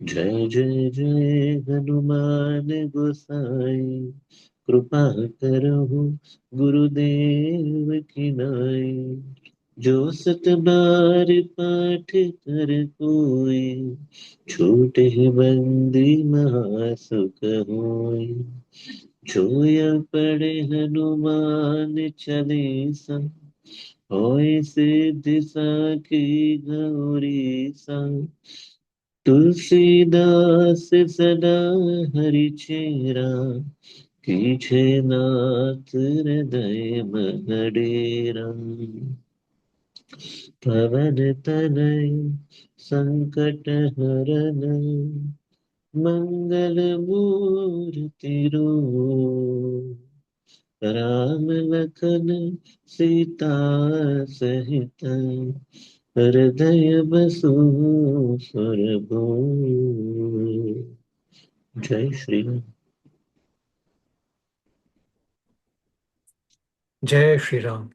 जय जय जय हनुमान गोसाई, कृपा करहु गुरुदेव की नाई। जो सत बार पाठ कर कोई, छूट ही बंदी महासुख होई। जो यह पढ़े हनुमान चालीसा, होय सिद्धि साखी गौरी सा। तुलसीदास सदा हरि चेरा, कीछे नाथ हृदय मह डेरा। पवन तनय संकट हरन, मंगल मूर्ति रूप। राम लखन सीता सहित, हृदय बसु सुरभूप। जय श्री राम।
जय श्री राम।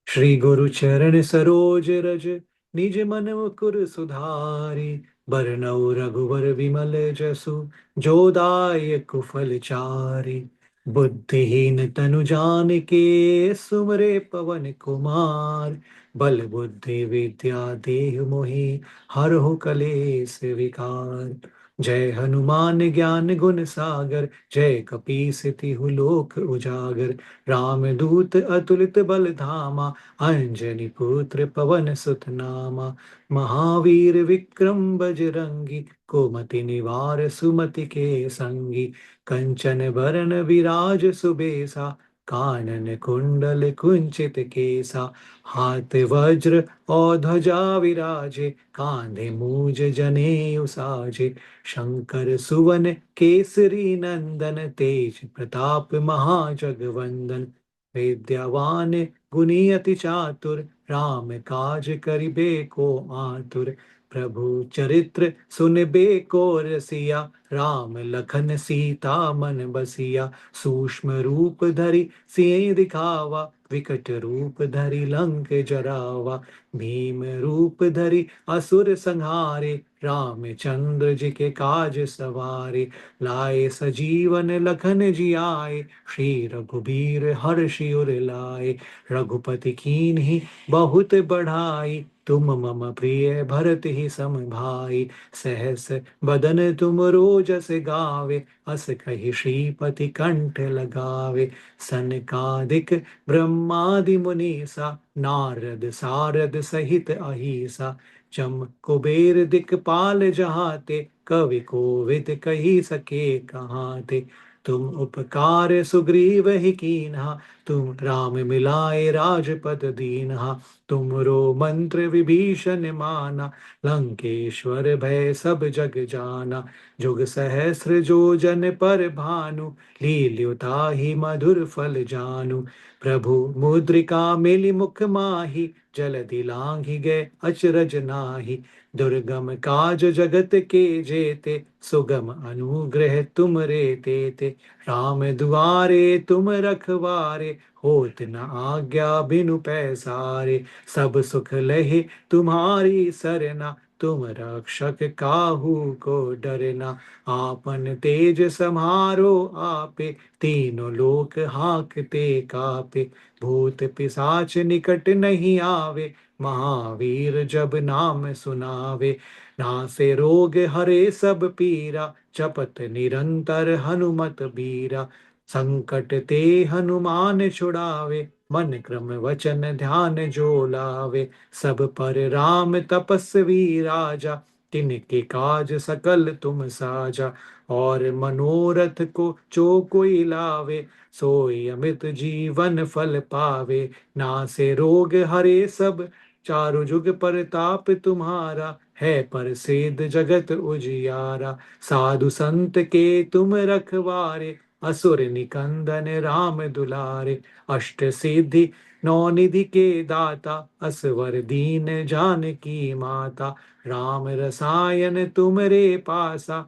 श्री गुरु चरण सरोज रज, निज मन मुकुर सुधारि। बरनउँ रघुवर विमल जसु, जो दायक फल चारि। बुद्धिहीन तनु जानिके, सुमरे पवन कुमार। बल बुद्धि विद्या देहु मोहि, हरहु कलेस विकार। जय हनुमान ज्ञान गुण सागर, जय कपीस तिहु लोक उजागर। रामदूत अतुलित बल धामा, अंजनी पुत्र पवन सुत नामा। महावीर विक्रम बजरंगी, कुमति निवार सुमति के संगी। कंचन बरन विराज सुबेसा, कानन कुंडल कुंचित केसा। हाथ वज्र और ध्वजा विराजे, कांधे मूज जनेऊ साजे। शंकर सुवन केसरी नंदन, तेज प्रताप महाजगवंदन। विद्यावान गुणी अति चातुर, राम काज करिबे को आतुर। प्रभु चरित्र सुनबे को रसिया, राम लखन सीता मन बसिया। सूक्ष्म रूप धरि सियहि दिखावा, विकट रूप धरि लंक जरावा। भीम रूप धरि असुर संहारे, रामचंद्र जी के काज सवारे। लाए सजीवन लखन जियाए, श्री रघुबीर हर्षि उर लाए। रघुपति कीन्ही बहुत बढ़ाई, तुम मम प्रिय भरत ही सम भाई। सहस बदन तुम रोजस गावे, अस कहि श्रीपति कंठ लगावे। सनकादिक ब्रह्मादि मुनीसा, नारद सारद सहित अहिसा। चम कुबेर दिक्पाल जहाते, कवि कोविद कही सके कहाते। तुम उपकार सुग्रीव ही कीन्हा, तुम राम मिलाए राजपद दीन्हा। तुमरो मंत्र विभीषण माना, लंकेश्वर भय सब जग जाना। जुग सहस्र जो जन पर भानु, लील्युताहि मधुर फल जानु। प्रभु मुद्रिका मिली मुख माही, जलधि लांघि गए अचरज नाहि। दुर्गम काज जगत के जेते, सुगम अनुग्रह तुम रे तेते। राम दुआरे तुम रखवारे, होत न आज्ञा बिनु पैसारे। सब सुख लहे तुम्हारी सरना, तुम रक्षक काहू को डरना। आपन तेज समारो आपे, तीनों लोक हांकते कापे। भूत पिशाच निकट नहीं आवे, महावीर जब नाम सुनावे। नासे रोग हरे सब पीरा, जपत निरंतर हनुमत बीरा। संकट ते हनुमान छुड़ावे, मन क्रम वचन ध्यान जो लावे। सब पर राम तपस्वी राजा, तिनके काज सकल तुम साजा। और मनोरथ को जो कोई लावे, सोई अमित जीवन फल पावे। नासे रोग हरे सब, चारु जुग परताप तुम्हारा। है प्रसिद्ध जगत उजियारा, साधु संत के तुम रखवारे। असुर निकंदन राम दुलारे, अष्ट सिद्धि नौ निधि के दाता। असवर दीन जानकी माता, राम रसायन तुमरे पासा।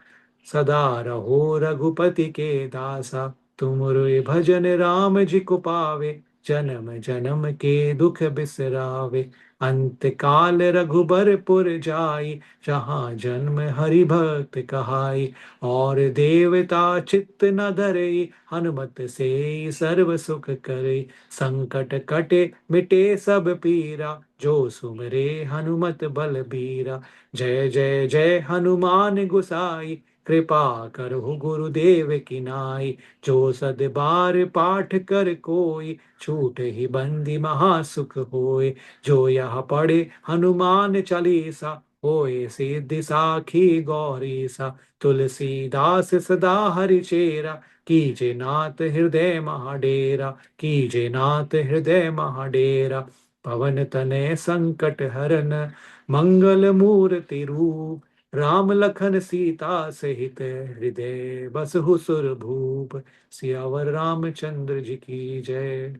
सदा रहो रघुपति के दासा, तुमरे भजन राम जी को पावे। जन्म जन्म के दुख बिसरावे, अंत काल रघुबरपुर जाई। जहाँ जन्म हरि भक्त कहाई, और देवता चित्त न धरई। हनुमत से सर्व सुख करे, संकट कटे मिटे सब पीरा। जो सुमरे हनुमत बल बीरा, जय जय जय हनुमान गुसाई। कृपा करहु गुरुदेव की नाई, जो सद बार पाठ कर कोई। छूट ही बंदी महासुख होय, जो यह पढ़े हनुमान चालीसा। होए सिद्धि साखी गौरीसा, तुलसीदास सदा हरिचेरा। कीजे नाथ हृदय महाडेरा, कीजे नाथ हृदय महाडेरा। पवन तनय संकट हरन, मंगल मूर्ति रूप। राम लखन सीता सहित, हृदय बसहु सुर भूप। सियावर रामचंद्र जी की जय,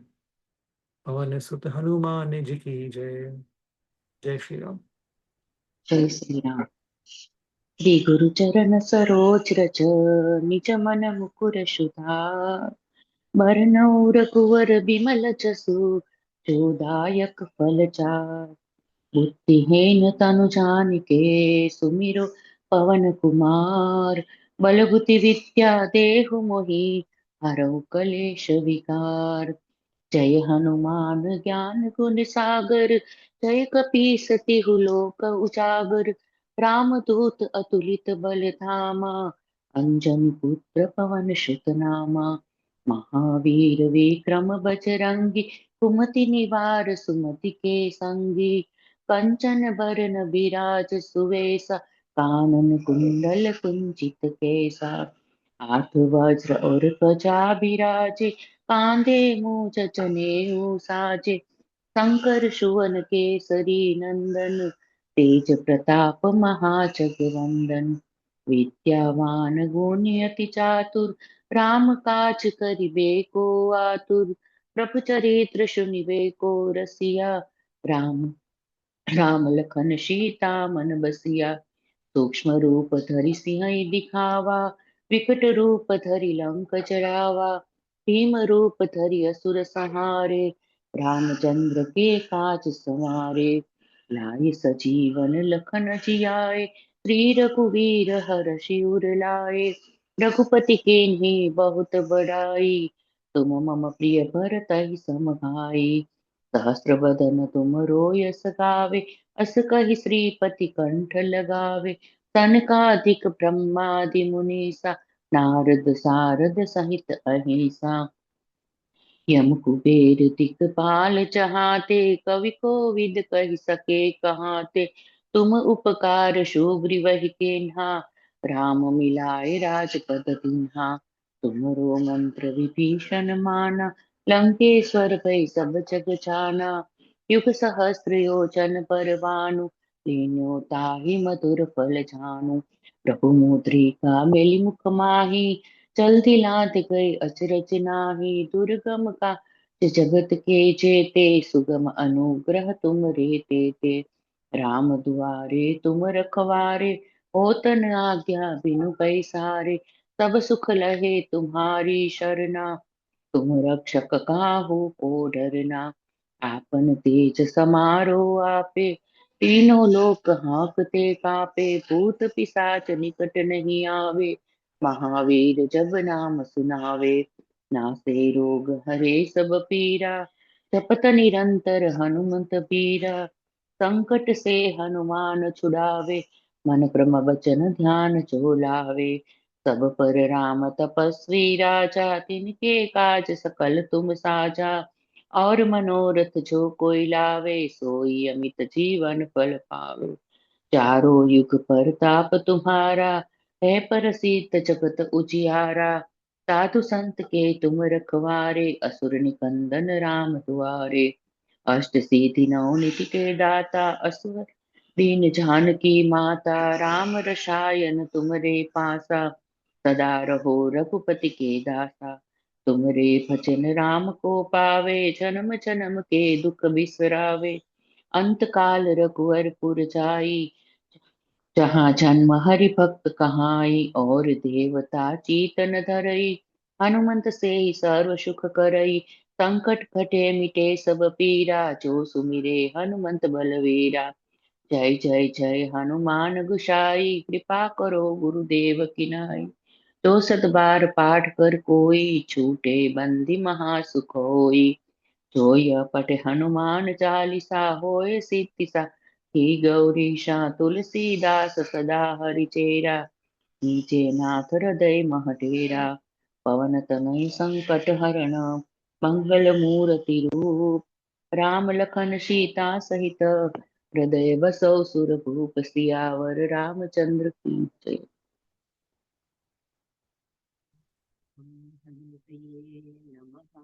पवन सुत हनुमान जी की जय। जय श्री राम।
जय श्री राम। श्री गुरु चरण सरोज रज, निज मन मुकुर सुधार। बरनउँ रघुवर बिमल जसु, जो दायक फल चार। बुद्धिहीन तनु जानिके, सुमिरो पवन कुमार। बल बुद्धि विद्या देहु मोहि, हरऊ कलेश विकार। जय हनुमान ज्ञान गुण सागर, जय कपीस तिहु लोक उजागर। रामदूत अतुलित बल धामा, अंजनी पुत्र पवन सुत नामा। महावीर विक्रम बजरंगी, कुमति निवार सुमति के संगी। कंचन बरन बिराज सुवेसा, कानन कुंडल कुंचित केसा। हाथ वज्र और ध्वजा बिराजे, कांधे मूज जनेऊ साजे। शंकर सुवन केसरी नंदन, तेज प्रताप महाजगवंदन। विद्यावान गुणी अति चातुर, राम काज करिबे को आतुर। प्रभु चरित्र सुनिबे को रसिया, राम राम लखन सीता मन बसिया। सूक्ष्म रूप धरि सिंह दिखावा, विकट रूप धरि लंक जरावा। भीम रूप धरि असुर संहारे, रामचंद्र के काज सवारे। लाए सजीवन लखन जियाए, श्री रघुवीर हर्षि उर लाए। रघुपति केन्ही बहुत बड़ाई, तुम मम प्रिय भरतहि सम भाई। सहस्र बदन तुम यश गावे, अस कहि श्रीपति कंठ लगावे। सनकादिक ब्रह्मादि मुनीसा, नारद सारद सहित अहिसा। यम कुबेर दिखपाल चहाते, कवि कोविद कहि सके कहाते। तुम उपकार सुग्रीव ही कीन्हा, राम मिलाए राजपद दीन्हा। तुमरो मंत्र विभीषण माना, लंकेश्वर भय सब जग जाना। युग सहस्त्र योजन पर भानु, लीन्यो ताहि मधुर फल जानु। प्रभु मुद्रिका मेलि मुख माहि, जल्दी लांघ गए अचरज नाहि। दुर्गम का जगत के जेते, सुगम अनुग्रह तुम रे तेते। राम दुआरे तुम रखवारे, होत न आज्ञा बिनु पैसारे। सब सुख लहे तुम्हारी शरणा, तुम रक्षक काहू को डरना। आपन तेज समारो आपे, तीनों लोक हांकते कापे। भूत पिशाच निकट नहीं आवे, महावीर जब नाम सुनावे। नासे रोग हरे सब पीरा, जपत निरंतर हनुमत पीरा। संकट से हनुमान छुड़ावे, मन क्रम वचन ध्यान जो लावे। सब पर राम तपस्वी राजा, तिनके काज सकल तुम साजा। और मनोरथ जो कोई लावे, सोई अमित जीवन फल पावे। चारों युग परताप तुम्हारा, है प्रसिद्ध जगत उजियारा। साधु संत के तुम रखवारे, असुर निकंदन राम दुआरे। अष्ट सिद्धि नौ निधि के दाता, असुर दीन जानकी माता। राम रसायन तुमरे पासा, सदा रहो रघुपति के दासा। तुमरे भजन राम को पावे, जन्म जन्म के दुख बिसरावे। अंत काल रघुवरपुर जाई, जहाँ जन्म हरि भक्त कहाई। और देवता चीतन धरई, हनुमंत से सर्व सुख करई। संकट कटे मिटे सब पीरा, जो सुमिरे हनुमंत बलवीरा। जय जय जय हनुमान गुसाई, कृपा करो गुरुदेव की नाई। तो सत बार पाठ कर कोई, छूटे बंदी महासुख होई। जो यह पढ़े हनुमान चालीसा, होए सिद्धि ही गौरीशा। तुलसीदास सदा हरिचेरा, कीजे नाथ हृदय मह डेरा। पवन तनय संकट हरण, मंगल मूर्ति रूप। राम लखन सीता सहित, हृदय बसौ सुरभूप। सियावर रामचंद्र की जय।
हनुमते नमः।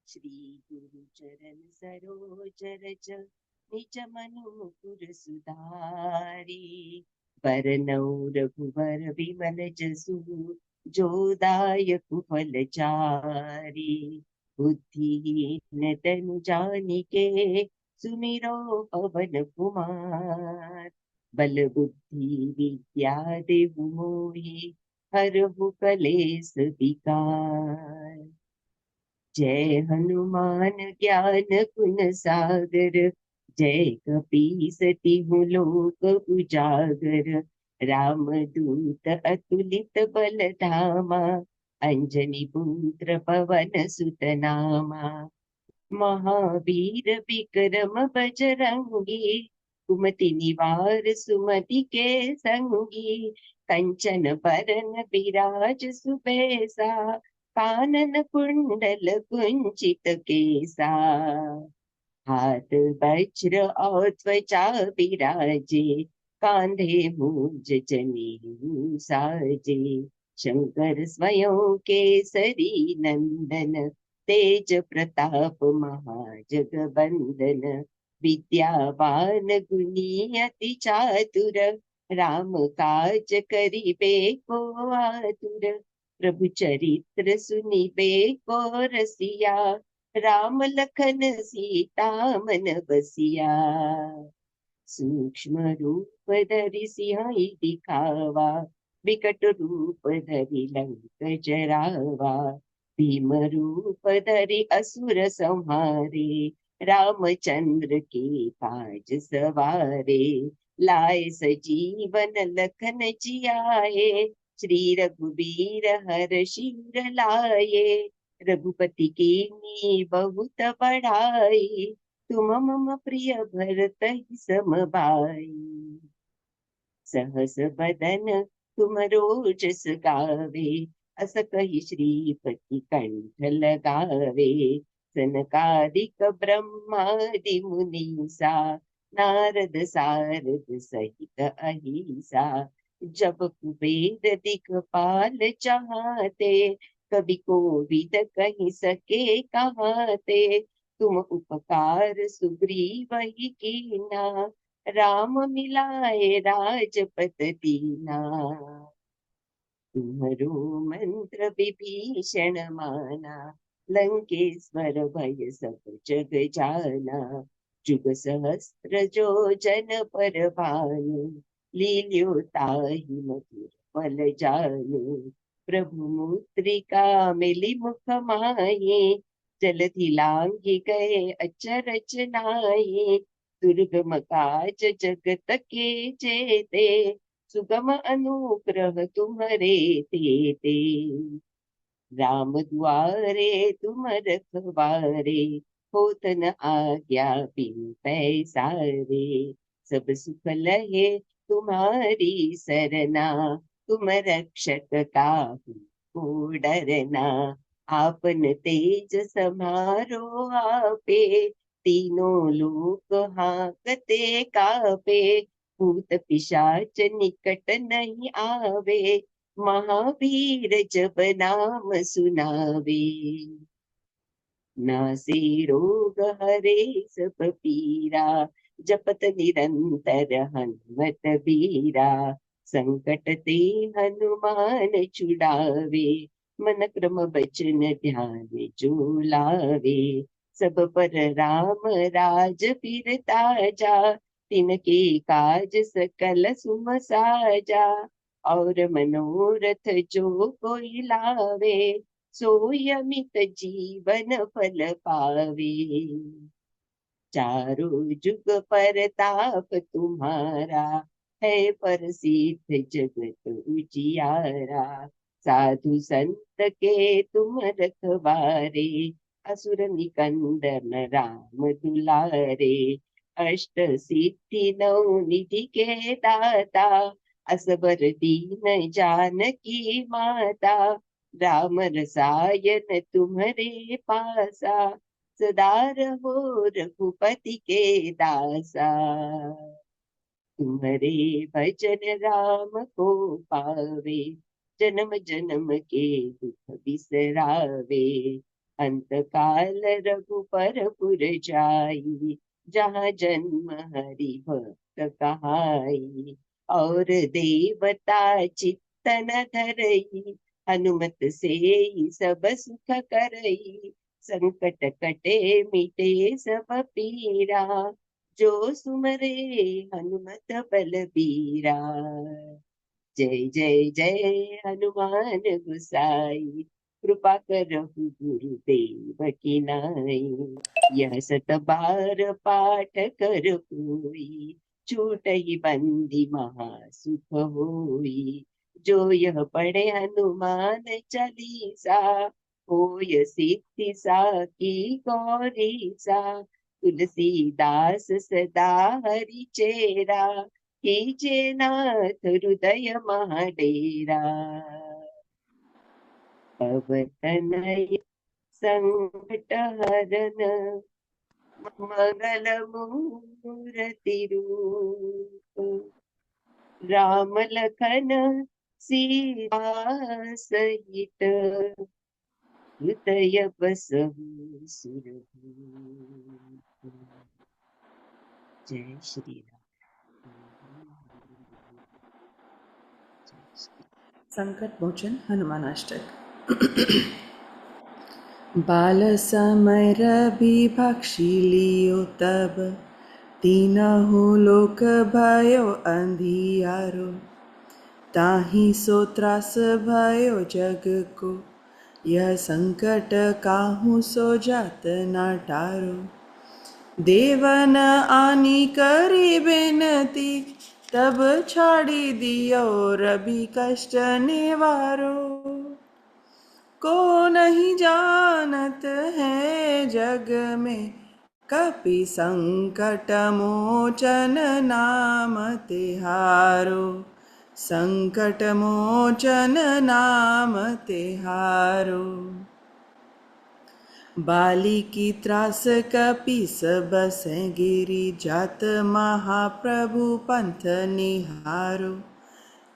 श्री गुरु चरण सरोज रज, निज मनु मुकुर सुधारी। बरनौ रघुबर विमल जसु, जो दायक फल चारि। बुद्धिहीन तनु जानिके, सुमिरो पवन कुमार। बल बुद्धि विद्या देहु मोहि, हरहु कलेस विकार। जय हनुमान ज्ञान गुण सागर, जय कपीस तिहु लोक उजागर। राम दूत अतुलित बल धामा, अंजनी पुत्र पवन सुत नामा। महावीर विक्रम बजरंगी, कुमति निवार सुमति के संगी। कंचन बरन विराज सुबेसा, कानन कुंडल कुंचित केसा। हाथ वज्र और त्वचा विराजे, कांधे मूज जनेऊ साजे। शंकर स्वयं केसरी नंदन, तेज प्रताप महाजगबंदन। विद्यावान गुणी अति चातुर, राम काज करिबे को आतुर। प्रभु चरित्र सुनिबे को रसिया, राम लखन सीता मन बसिया। सूक्ष्म रूप धरि सिंह दिखावा, विकट रूप धरि लंक जरावा। भीम रूप धरि असुर संहारे, रामचंद्र के काज सवारे। लाए सजीवन लखन जियाए, श्री रघुबीर हर शिवर लाए। रघुपति कीन्ही बहुत बड़ाई, तुम मम प्रिय भरत सम भाई। सहस बदन तुम रोजस गावे, अस कहि श्रीपति कंठ लगावे। सनकादिक ब्रह्मादि मुनीसा, नारद सारद सहित अहिसा। जब कुबेर दिखपाल चाहते, कभी कोविद कहीं सके कहाते। तुम उपकार सुग्रीव ही कीना, राम मिलाए राजपत दीना। तुम्हरो मंत्र विभीषण माना, लंकेश्वर भय सब जग जाना। जुग सहस्त्र जो जन पर भानु, लील्यो ताहि मधुर फल जानु। प्रभु मुद्रिका मिली मुख माहि, जलधि लांघि गए अचरज नाहि। दुर्गम काज जगत के जेते, सुगम अनुग्रह तुम्हरे तेते। राम द्वारे तुम रखवारे, होत न आज्ञा बिनु पैसारे। सब सुख लहे तुम्हारी सरना, तुम रक्षक काहू को डरना। आपन तेज समारो आपे, तीनों लोक हांकते कापे। भूत पिशाच निकट नहीं आवे, महावीर जब नाम सुनावे। नासे रोग हरे सब पीरा, जपत निरंतर हनुमत बीरा। संकट ते हनुमान छुड़ावे, मन क्रम बचन ध्यान जो लावे। सब पर राम राज फिर ताजा, तिनके काज सकल सुम साजा। और मनोरथ जो कोई लावे, सोई अमित जीवन फल पावे। चारों जुग परताप तुम्हारा, है प्रसिद्ध जगत उजियारा। साधु संत के तुम रखवारे, असुर निकंदन राम दुलारे। अष्ट सिद्धि नौ निधि के दाता, असबर दीन जानकी माता। राम रसायन तुम्हारे पासा, सदा रहो रघुपति के दासा। तुम्हारे भजन राम को पावे, जन्म जन्म के दुख बिसरावे। अंत काल रघुपर पुर जाई, जहाँ जन्म हरि भक्त कहाई। और देवता चित्तन धरई, हनुमत से ही सब सुख करई। संकट कटे मिटे सब पीरा, जो सुमरे हनुमत बलबीरा। जय जय जय हनुमान गुसाई, कृपा करहु गुरुदेव की नाई। यह सत बार पाठ कर कोई, छूटहि बंदी महा सुख होई। जो यह पढ़े हनुमान चालीसा, होय सिद्धि साकी गौरी सा। तुलसीदास सदा हरि चेरा, कीजे नाथ हृदय महाडेरा। पवतनय संकट हरन, मंगल मूर्ति रूप। राम लखन सीता सहित, हृदय बसहु सुरभूप। जय श्री राम। जय श्री
संकट मोचन हनुमानाष्टक। बाल समय रवि भक्षी लियो तब, तीनहु लोक भयो अंधियारो। ताहि सो त्रास भयो जग को, यह संकट काहू सो जात न टारो। देवन आनी करी बिनती, तब छाड़ी दियो रवि कष्ट निवारो। को नहीं जानत है जग में, कपि संकट मोचन नाम तिहारो। संकट मोचन नाम तिहारो। बाली की त्रास कपीस बसे गिरी, जात महाप्रभु पंथ निहारो।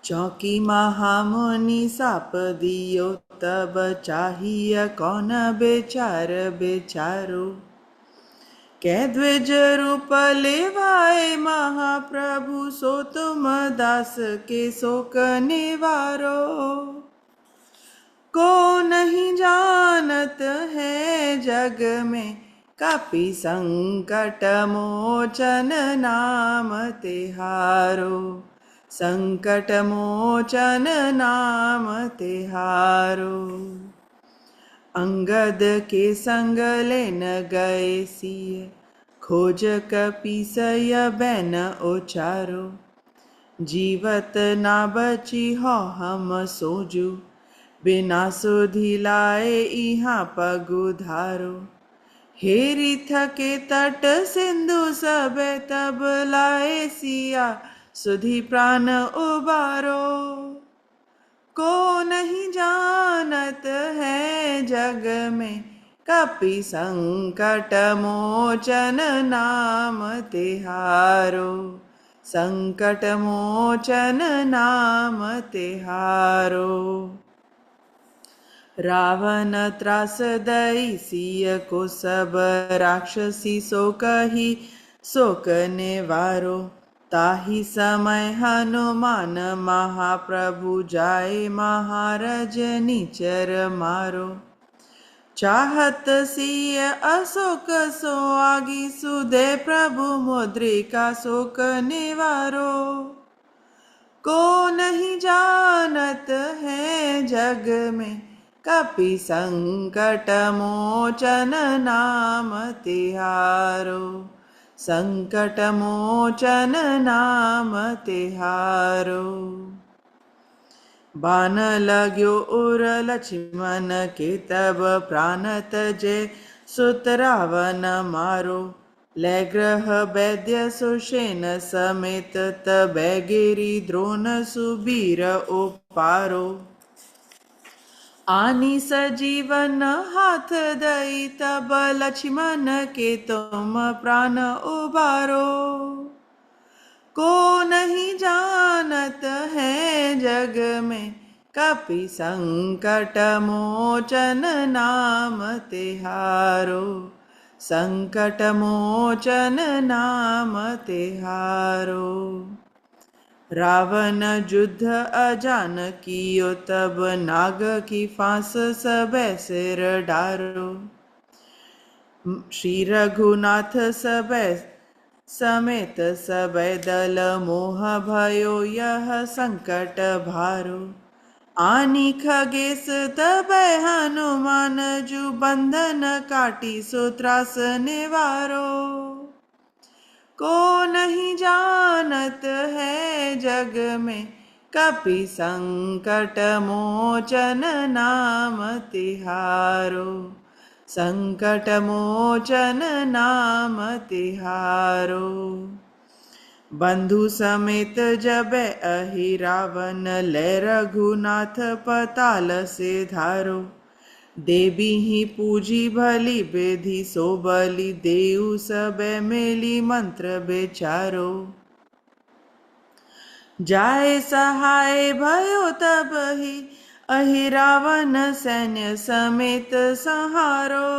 चौकी महामुनि साप दियो तब चाहिए कौन बेचार बेचारो। कै द्विज रूप लेवाए महाप्रभु सो तुम दास के शोक निवारो। को नहीं जानत है जग में कपि संकट मोचन नाम तिहारो। संकट मोचन नाम तिहारो। अंगद के संग लेन गए सिय खोज कपीसय बैन उचारो। जीवत ना बची हो हम सोजू बिना सुधि लाए इहाँ पगुधारो। हेरी थके तट सिंधु सब तब लाए सिया सुधि प्राण उबारो। को नहीं जानत है जग में कपि संकट मोचन नाम तिहारो। संकट मोचन नाम तिहारो। रावण त्रास दई सिय को सब राक्षसी सो कही शोक निवारो। ताहि समय हनुमान महाप्रभु जाए महाराज निचर मारो। चाहत सिय अशोक सो आगी सुधे प्रभु मुद्रिका शोक निवारो। को नहीं जानत है जग में कपि संकट मोचन नाम तिहारो। संकट मोचन नाम तिहारो। बान लाग्यो उर लक्ष्मण के तब प्राण तजे सुत रावण मारो। ले ग्रह वैद्य सुषेण समेत तबै गिरि द्रोण सुबीर उपारो। आनी सजीवन हाथ दई तब लक्ष्मण के तुम प्राण उबारो। को नहीं जानत है जग में कपि संकट मोचन नाम तिहारो। संकट मोचन नाम तिहारो। रावण युद्ध अजान कियो तब नाग की फांस सबे सिर डारो। श्री रघुनाथ सबे समेत सबे दल मोह भयो यह संकट भारो। आनी खगेश तबै हनुमान जु बंधन काटी सो त्रास निवारो। को नहीं जानत है जग में कपि संकट मोचन नाम तिहारो। संकट मोचन नाम तिहारो। बंधु समेत जब अहि रावण ले रघुनाथ पताल से धारो। देवी ही पूजी भली बेधी सो बलि देऊ सब मेली मंत्र बेचारो। जाए सहाय भयो तब ही अहि रावण सैन्य समेत संहारो।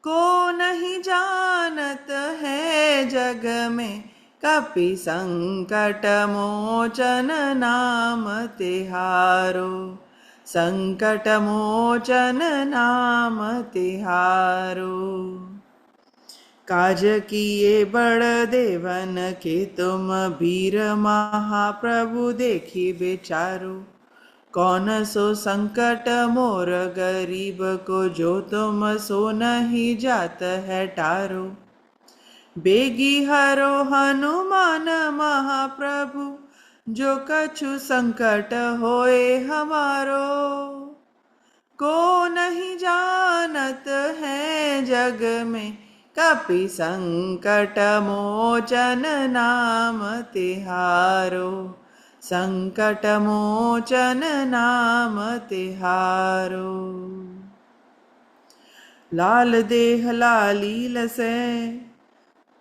को नहीं जानत है जग में कपि संकट मोचन नाम तिहारो। संकट मोचन नाम तिहारो। काज किए बड़ देवन के तुम वीर महाप्रभु देखी बेचारो। कौन सो संकट मोर गरीब को जो तुम सो नहीं जात है टारो। बेगी हरो हनुमान महाप्रभु जो कछु संकट होए हमारो। को नहीं जानत है जग में कपि संकट मोचन नाम तिहारो। संकट मोचन नाम तिहारो। लाल देह लालील से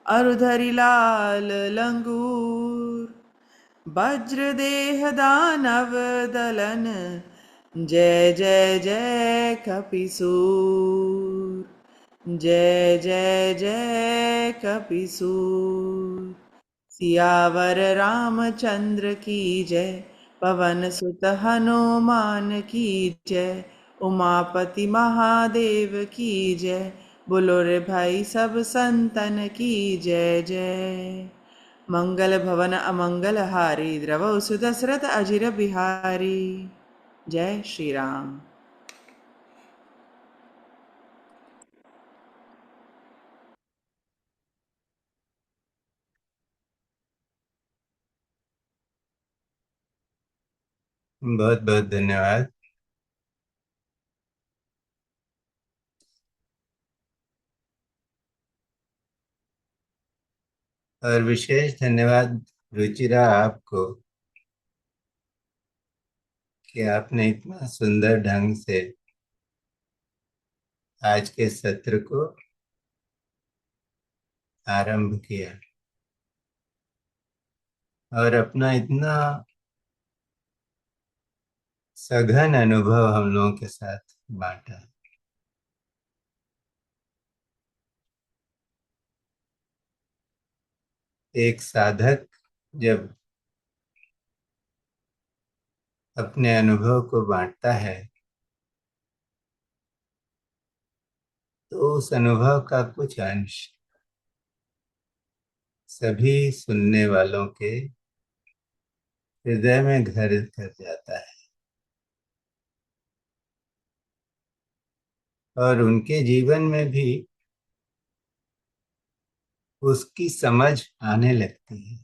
अरुधरि लाल लंगूर। वज्रदेह दानव दलन जय जय जय कपिसूर जय जय जय कपिसूर सियावर रामचंद्र की जय पवन सुत हनुमान की जय उमापति महादेव की जय बोलो रे भाई सब संतन की जय जय मंगल भवन अमंगल हारी द्रवौ सुदशरथ अजिर बिहारी जय श्री राम।
बहुत बहुत धन्यवाद। और विशेष धन्यवाद रुचिरा आपको कि आपने इतना सुंदर ढंग से आज के सत्र को आरंभ किया और अपना इतना सघन अनुभव हम लोगों के साथ बांटा। एक साधक जब अपने अनुभव को बांटता है तो उस अनुभव का कुछ अंश सभी सुनने वालों के हृदय में घर कर जाता है और उनके जीवन में भी उसकी समझ आने लगती है।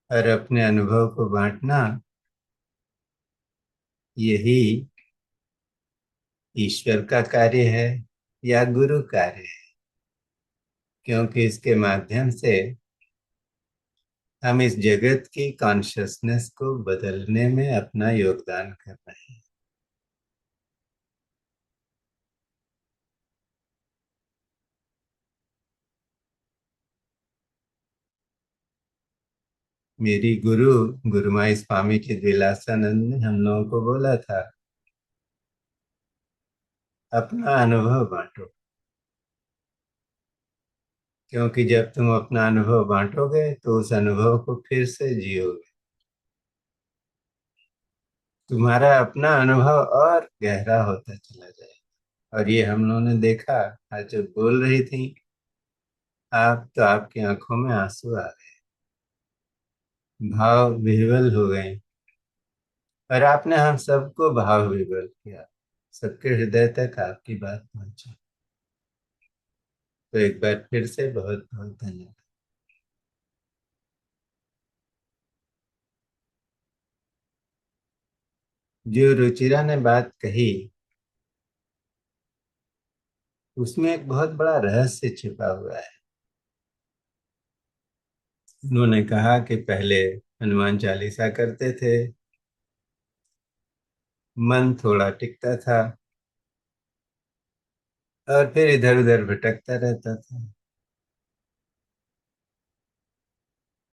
और अपने अनुभव को बांटना यही ईश्वर का कार्य है या गुरु कार्य है, क्योंकि इसके माध्यम से हम इस जगत की कॉन्शियसनेस को बदलने में अपना योगदान कर रहे हैं। मेरी गुरु गुरुमाई स्वामी जी विलासानंद ने हम लोगों को बोला था, अपना अनुभव बांटो, क्योंकि जब तुम अपना अनुभव बांटोगे तो उस अनुभव को फिर से जियोगे। तुम्हारा अपना अनुभव और गहरा होता चला जाएगा। और ये हम लोगों ने देखा, आज जब बोल रही थी आप तो आपकी आंखों में आंसू आ गए, भाव विह्वल हो गए और आपने हम सबको भाव विह्वल किया, सबके हृदय तक आपकी बात पहुंची। तो एक बार फिर से बहुत बहुत धन्यवाद। जो रुचिरा ने बात कही उसमें एक बहुत बड़ा रहस्य छिपा हुआ है। उन्होंने कहा कि पहले हनुमान चालीसा करते थे, मन थोड़ा टिकता था और फिर इधर उधर भटकता रहता था।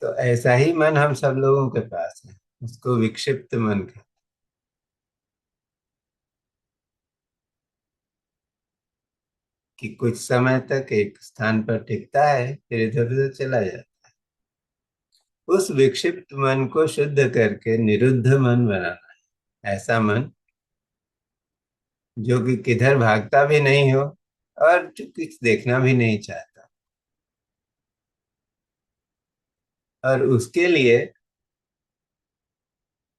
तो ऐसा ही मन हम सब लोगों के पास है, उसको विक्षिप्त मन कहते हैं। कि कुछ समय तक एक स्थान पर टिकता है फिर इधर उधर चला जाता है। उस विक्षिप्त मन को शुद्ध करके निरुद्ध मन बनाना है। ऐसा मन जो कि किधर भागता भी नहीं हो और जो कुछ देखना भी नहीं चाहता। और उसके लिए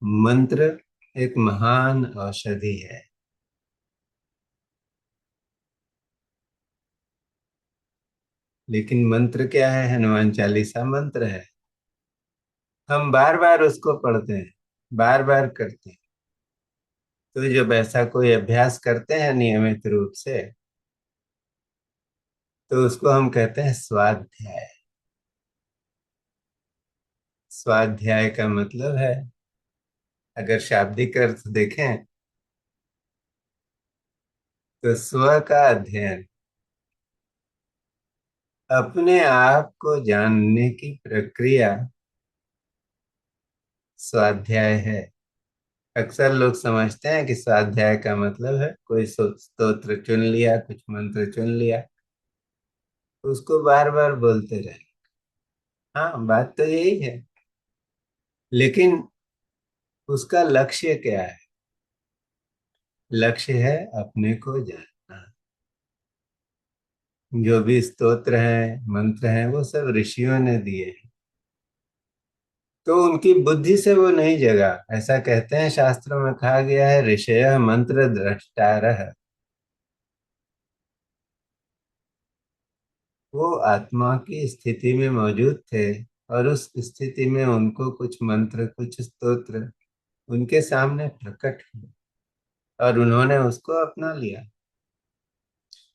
मंत्र एक महान औषधि है। लेकिन मंत्र क्या है? हनुमान चालीसा मंत्र है। हम बार बार उसको पढ़ते हैं, बार बार करते हैं। तो जब ऐसा कोई अभ्यास करते हैं नियमित रूप से तो उसको हम कहते हैं स्वाध्याय। स्वाध्याय का मतलब है, अगर शाब्दिक अर्थ देखें तो स्व का अध्ययन अपने आप को जानने की प्रक्रिया स्वाध्याय है। अक्सर लोग समझते हैं कि स्वाध्याय का मतलब है कोई स्तोत्र चुन लिया, कुछ मंत्र चुन लिया, उसको बार बार बोलते रहे। हाँ, बात तो यही है, लेकिन उसका लक्ष्य क्या है? लक्ष्य है अपने को जानना। जो भी स्तोत्र हैं, मंत्र हैं, वो सब ऋषियों ने दिए हैं, तो उनकी बुद्धि से वो नहीं जगा। ऐसा कहते हैं, शास्त्रों में कहा गया है, ऋषय मंत्र द्रष्टारः। वो आत्मा की स्थिति में मौजूद थे, और उस स्थिति में उनको कुछ मंत्र, कुछ स्तोत्र उनके सामने प्रकट हुए, और उन्होंने उसको अपना लिया।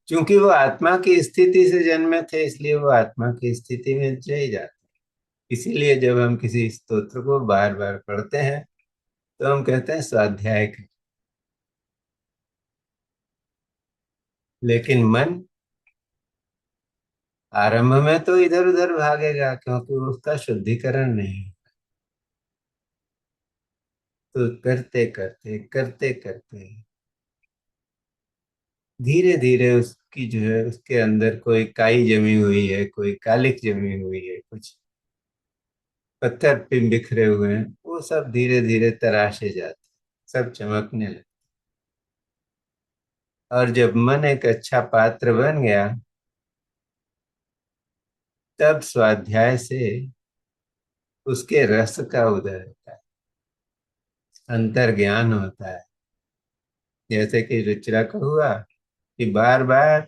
क्योंकि वो आत्मा की स्थिति से जन्मे थे, इसलिए वो आत्मा की स्थिति में रह जाते। इसीलिए जब हम किसी स्तोत्र को बार बार पढ़ते हैं तो हम कहते हैं स्वाध्याय कर। लेकिन मन आरंभ में तो इधर उधर भागेगा, क्योंकि उसका शुद्धिकरण नहीं। तो करते करते करते करते धीरे धीरे उसकी जो है, उसके अंदर कोई काई जमी हुई है, कोई कालिक जमी हुई है, कुछ पत्थर पे बिखरे हुए हैं, वो सब धीरे धीरे तराशे जाते, सब चमकने लगे। और जब मन एक अच्छा पात्र बन गया, तब स्वाध्याय से उसके रस का उदय होता है, अंतर ज्ञान होता है। जैसे कि रुचिरा को हुआ कि बार बार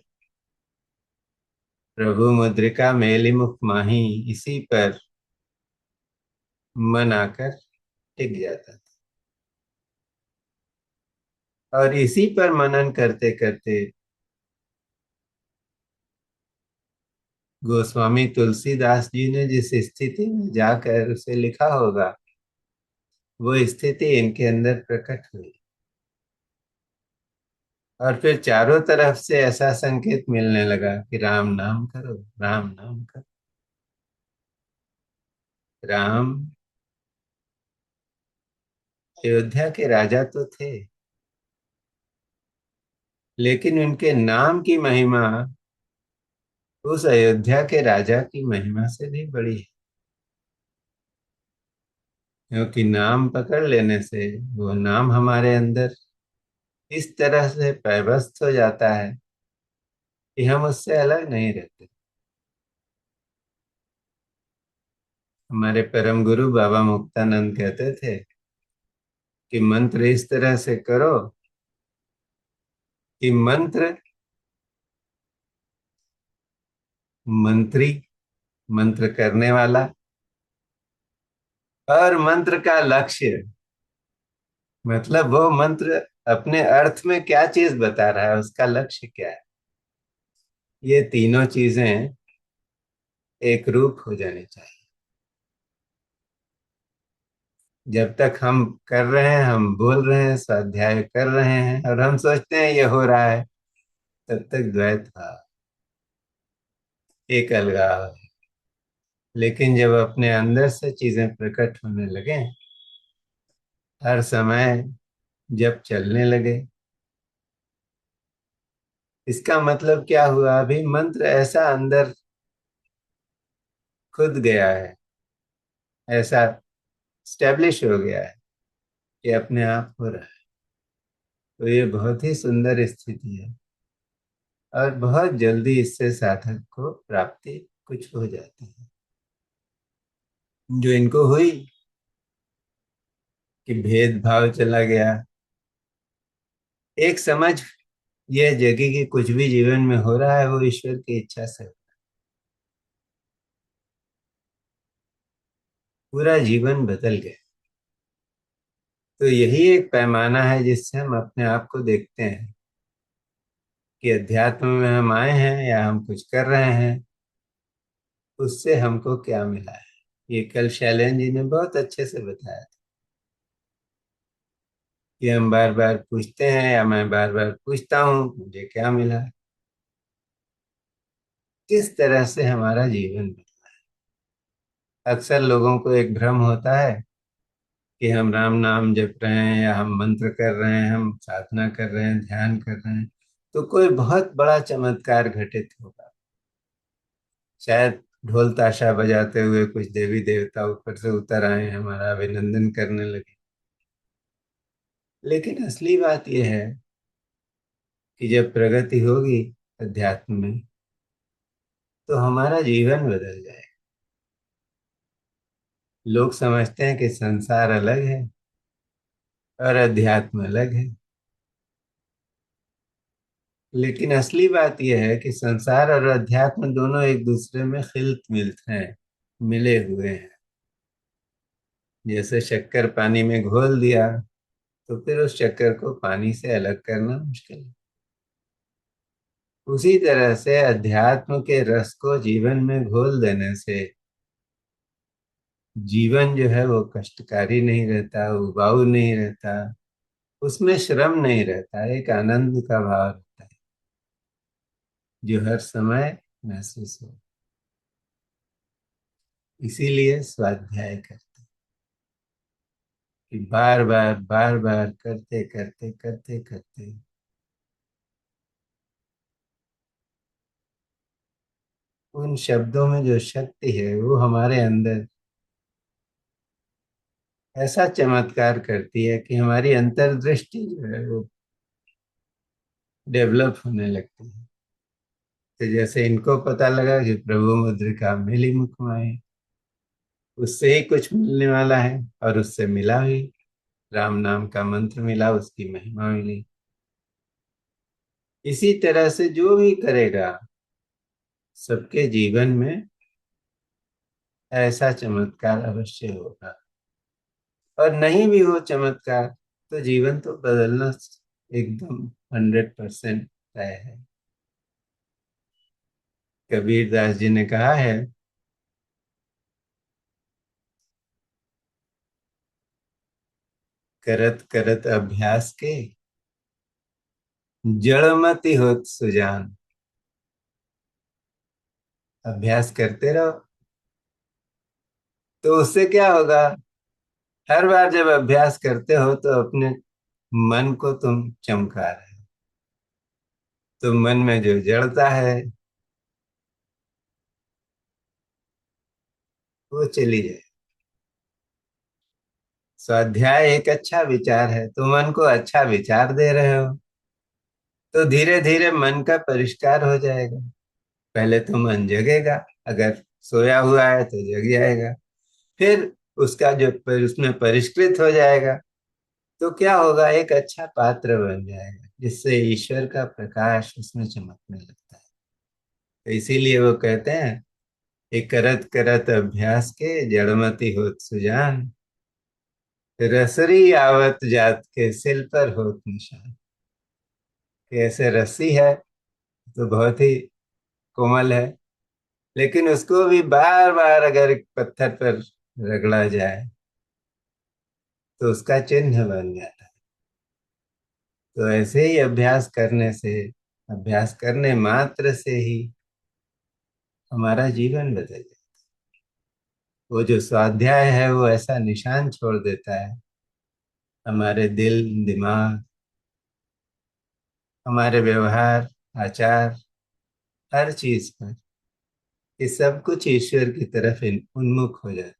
प्रभु मुद्रिका मेली मुख माही, इसी पर मन आकर टिक जाता था, और इसी पर मनन करते करते गोस्वामी तुलसीदास जी ने जिस स्थिति में जाकर उसे लिखा होगा, वो स्थिति इनके अंदर प्रकट हुई। और फिर चारों तरफ से ऐसा संकेत मिलने लगा कि राम नाम करो, राम नाम करो। राम अयोध्या के राजा तो थे, लेकिन उनके नाम की महिमा उस अयोध्या के राजा की महिमा से भी बड़ी है। क्योंकि नाम पकड़ लेने से वो नाम हमारे अंदर इस तरह से पैबस्त हो जाता है कि हम उससे अलग नहीं रहते। हमारे परम गुरु बाबा मुक्तानंद कहते थे कि मंत्र इस तरह से करो कि मंत्र मंत्री, मंत्र करने वाला, और मंत्र का लक्ष्य, मतलब वो मंत्र अपने अर्थ में क्या चीज बता रहा है, उसका लक्ष्य क्या है, ये तीनों चीजें एक रूप हो जानी चाहिए। जब तक हम कर रहे हैं, हम बोल रहे हैं, स्वाध्याय कर रहे हैं, और हम सोचते हैं ये हो रहा है, तब तक द्वैत भाव, एक अलगाव है। लेकिन जब अपने अंदर से चीजें प्रकट होने लगे, हर समय जब चलने लगे, इसका मतलब क्या हुआ? अभी मंत्र ऐसा अंदर खुद गया है, ऐसा स्टैब्लिश हो गया है कि अपने आप हो रहा है। तो ये बहुत ही सुंदर स्थिति है, और बहुत जल्दी इससे साधक को प्राप्ति कुछ हो जाती है। जो इनको हुई कि भेदभाव चला गया, एक समझ ये जगी कि कुछ भी जीवन में हो रहा है वो ईश्वर की इच्छा से, पूरा जीवन बदल गया। तो यही एक पैमाना है जिससे हम अपने आप को देखते हैं कि अध्यात्म में हम आए हैं या हम कुछ कर रहे हैं, उससे हमको क्या मिला है। ये कल शैलेंद्र जी ने बहुत अच्छे से बताया था कि हम बार बार पूछते हैं, या मैं बार बार पूछता हूँ, मुझे क्या मिला। किस तरह से हमारा जीवन बदला है। अक्सर लोगों को एक भ्रम होता है कि हम राम नाम जप रहे हैं या हम मंत्र कर रहे हैं, हम साधना कर रहे हैं, ध्यान कर रहे हैं, तो कोई बहुत बड़ा चमत्कार घटित होगा। शायद ढोल ताशा बजाते हुए कुछ देवी देवता ऊपर से उतर आए, हमारा अभिनंदन करने लगे। लेकिन असली बात यह है कि जब प्रगति होगी अध्यात्म में, तो हमारा जीवन बदल जाए। लोग समझते हैं कि संसार अलग है और अध्यात्म अलग है, लेकिन असली बात यह है कि संसार और अध्यात्म दोनों एक दूसरे में खिलत मिलत हैं, मिले हुए हैं। जैसे शक्कर पानी में घोल दिया तो फिर उस शक्कर को पानी से अलग करना मुश्किल है। उसी तरह से अध्यात्म के रस को जीवन में घोल देने से जीवन जो है वो कष्टकारी नहीं रहता, उबाऊ नहीं रहता, उसमें श्रम नहीं रहता, एक आनंद का भाव रहता है जो हर समय महसूस हो। इसीलिए स्वाध्याय करते कि बार बार करते करते करते करते उन शब्दों में जो शक्ति है वो हमारे अंदर ऐसा चमत्कार करती है कि हमारी अंतर्दृष्टि जो है वो डेवलप होने लगती है। तो जैसे इनको पता लगा कि प्रभु मुद्रिका मिली मुख माही, उससे ही कुछ मिलने वाला है, और उससे मिला ही, राम नाम का मंत्र मिला, उसकी महिमा मिली। इसी तरह से जो भी करेगा सबके जीवन में ऐसा चमत्कार अवश्य होगा। और नहीं भी हो चमत्कार तो जीवन तो बदलना एकदम 100% तय है। कबीर दास जी ने कहा है, करत करत अभ्यास के जड़मति होत सुजान। अभ्यास करते रहो तो उससे क्या होगा, हर बार जब अभ्यास करते हो तो अपने मन को तुम चमका रहे हो, तो मन में जो जड़ता है वो चली जाए। स्वाध्याय एक अच्छा विचार है, तुम मन को अच्छा विचार दे रहे हो तो धीरे धीरे मन का परिष्कार हो जाएगा। पहले तो मन जगेगा, अगर सोया हुआ है तो जग जाएगा, फिर उसका जो उसमें परिष्कृत हो जाएगा तो क्या होगा, एक अच्छा पात्र बन जाएगा जिससे ईश्वर का प्रकाश उसमें चमकने लगता है। तो इसीलिए वो कहते हैं, एक करत करत अभ्यास के जड़मति होत सुजान, रसरी आवत जात के सिल पर होत निशान। कि ऐसे रस्सी है तो बहुत ही कोमल है, लेकिन उसको भी बार बार अगर पत्थर पर रगड़ा जाए तो उसका चिन्ह बन जाता है। तो ऐसे ही अभ्यास करने से, अभ्यास करने मात्र से ही हमारा जीवन बदल जाए। वो जो स्वाध्याय है वो ऐसा निशान छोड़ देता है हमारे दिल दिमाग, हमारे व्यवहार आचार, हर चीज पर, कि सब कुछ ईश्वर की तरफ उन्मुख हो जाता है।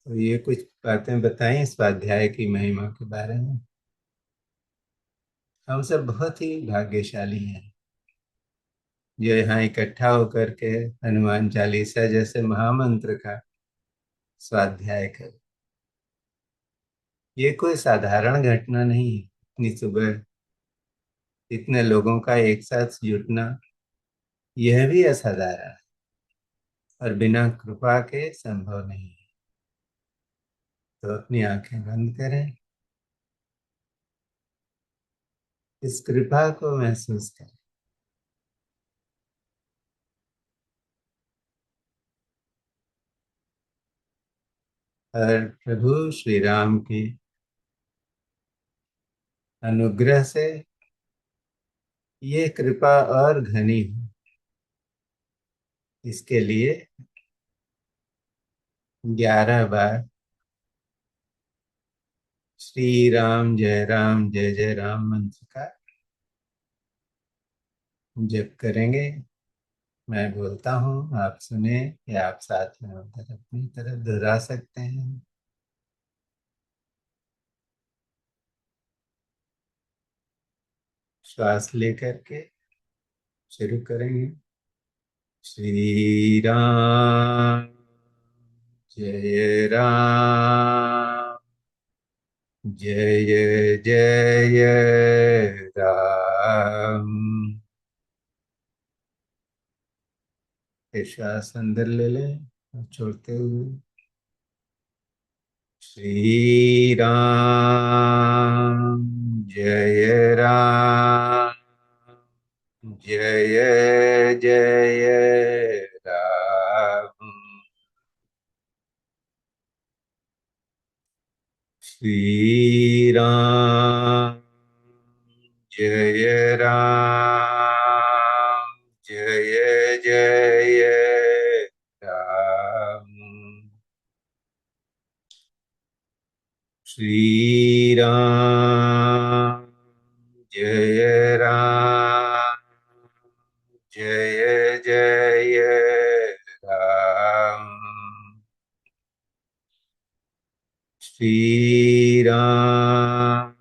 तो ये कुछ बातें बताई स्वाध्याय की महिमा के बारे में। हम सब बहुत ही भाग्यशाली हैं जो यहाँ इकट्ठा होकर के हनुमान चालीसा जैसे महामंत्र का स्वाध्याय कर। ये कोई साधारण घटना नहीं है। इतनी सुबह इतने लोगों का एक साथ जुटना, यह भी असाधारण है और बिना कृपा के संभव नहीं है। तो अपनी आंखें बंद करें, इस कृपा को महसूस करें। और प्रभु श्री राम के अनुग्रह से ये कृपा और घनी हो, इसके लिए 11 बार श्री राम जय जय राम मंत्र का जप करेंगे। मैं बोलता हूँ, आप सुने या आप साथ में उधर अपनी तरफ दोहरा सकते हैं। श्वास लेकर के शुरू करेंगे। श्री राम जय राम जय जय राम। ये श्वास अंदर ले लें और छोड़ते हुए श्री राम जय राम जय जय राम। श्री राम जय राम जय जय राम। श्री राम जय राम जय जय राम। श्री राम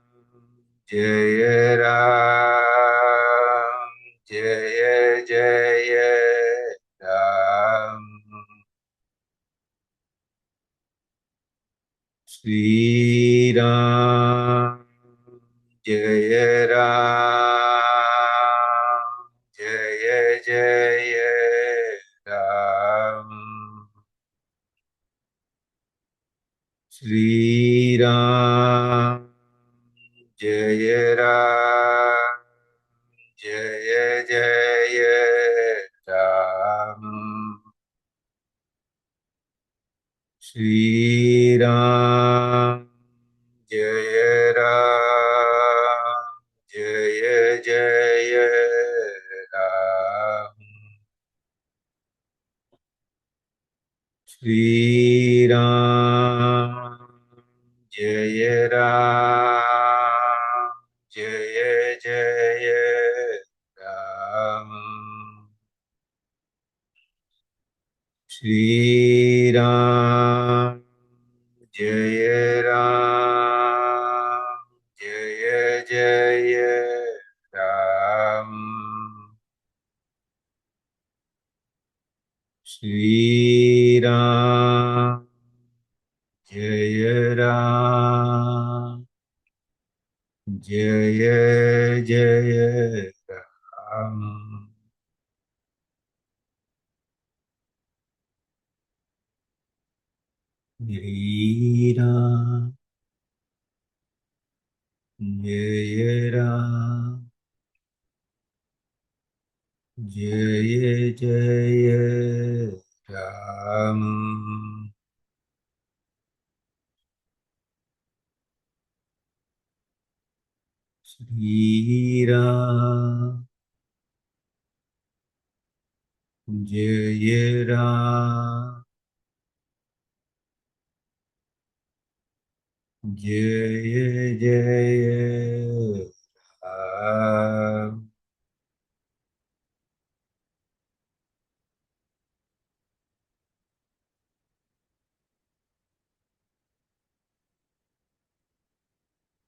जय राम जय जय राम। श्री राम जय राम जय जय राम। श्री राम जय राम जय जय राम। श्री राम जय राम जय जय राम। श्री राम जय राम जय जय राम। श्री राम जय राम जय जय राम। श्री राम जय राम जय जय राम। श्री राम जय राम जय जय राम। श्री राम जय राम जय जय राम।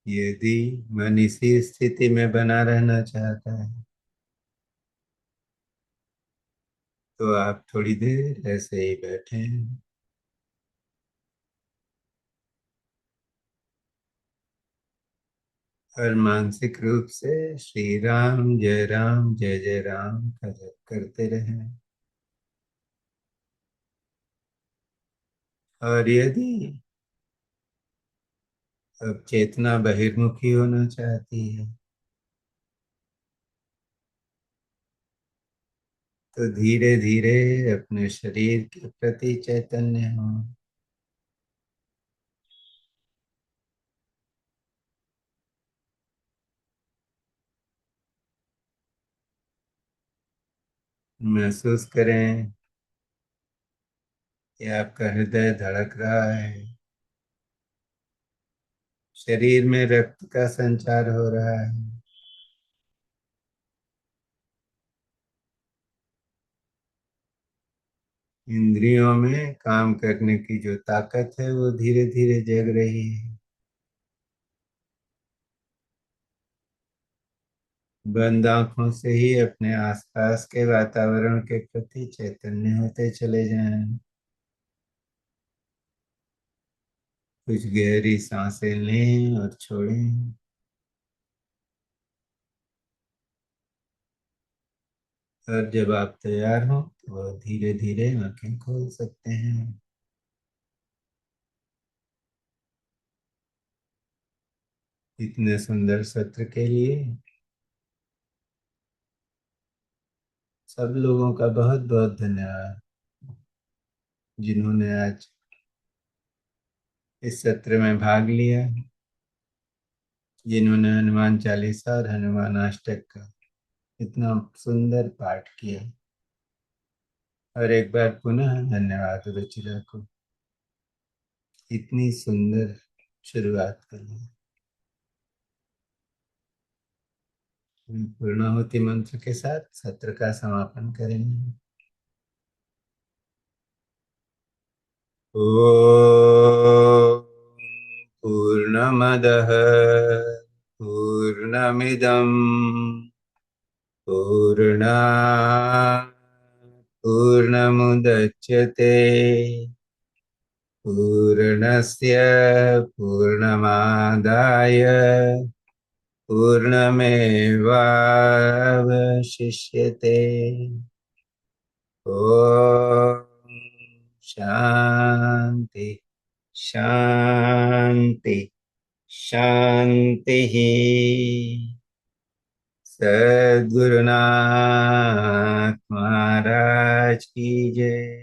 यदि मन इसी स्थिति में बना रहना चाहता है तो आप थोड़ी देर ऐसे ही बैठे और मानसिक रूप से श्री राम जय जय राम का जप करते रहें। और यदि अब चेतना बहिर्मुखी होना चाहती है तो धीरे धीरे अपने शरीर के प्रति चैतन्य हो। महसूस करें कि आपका हृदय धड़क रहा है, शरीर में रक्त का संचार हो रहा है। इंद्रियों में काम करने की जो ताकत है वो धीरे धीरे जग रही है। बंद आंखों से ही अपने आसपास के वातावरण के प्रति चैतन्य होते चले जाएं। कुछ गहरी सांसें लें और छोड़ें। और जब आप तैयार हो तो धीरे धीरे आंखें खोल सकते हैं। इतने सुंदर सत्र के लिए सब लोगों का बहुत बहुत धन्यवाद, जिन्होंने आज इस सत्र में भाग लिया, जिन्होंने हनुमान चालीसा और हनुमान अष्टक का इतना सुंदर पाठ किया। और एक बार पुनः धन्यवाद रुचिरा को इतनी सुंदर शुरुआत के लिए। हम पूर्णाहुति मंत्र के साथ सत्र का समापन करेंगे। ॐ पूर्णमदः पूर्णमिदं पूर्णात् पूर्णमुदच्यते पूर्णस्य पूर्णमादाय पूर्णमेवावशिष्यते। ॐ शान्ति शान्ति शान्तिः। सद्गुरुनाथ महाराज की जय।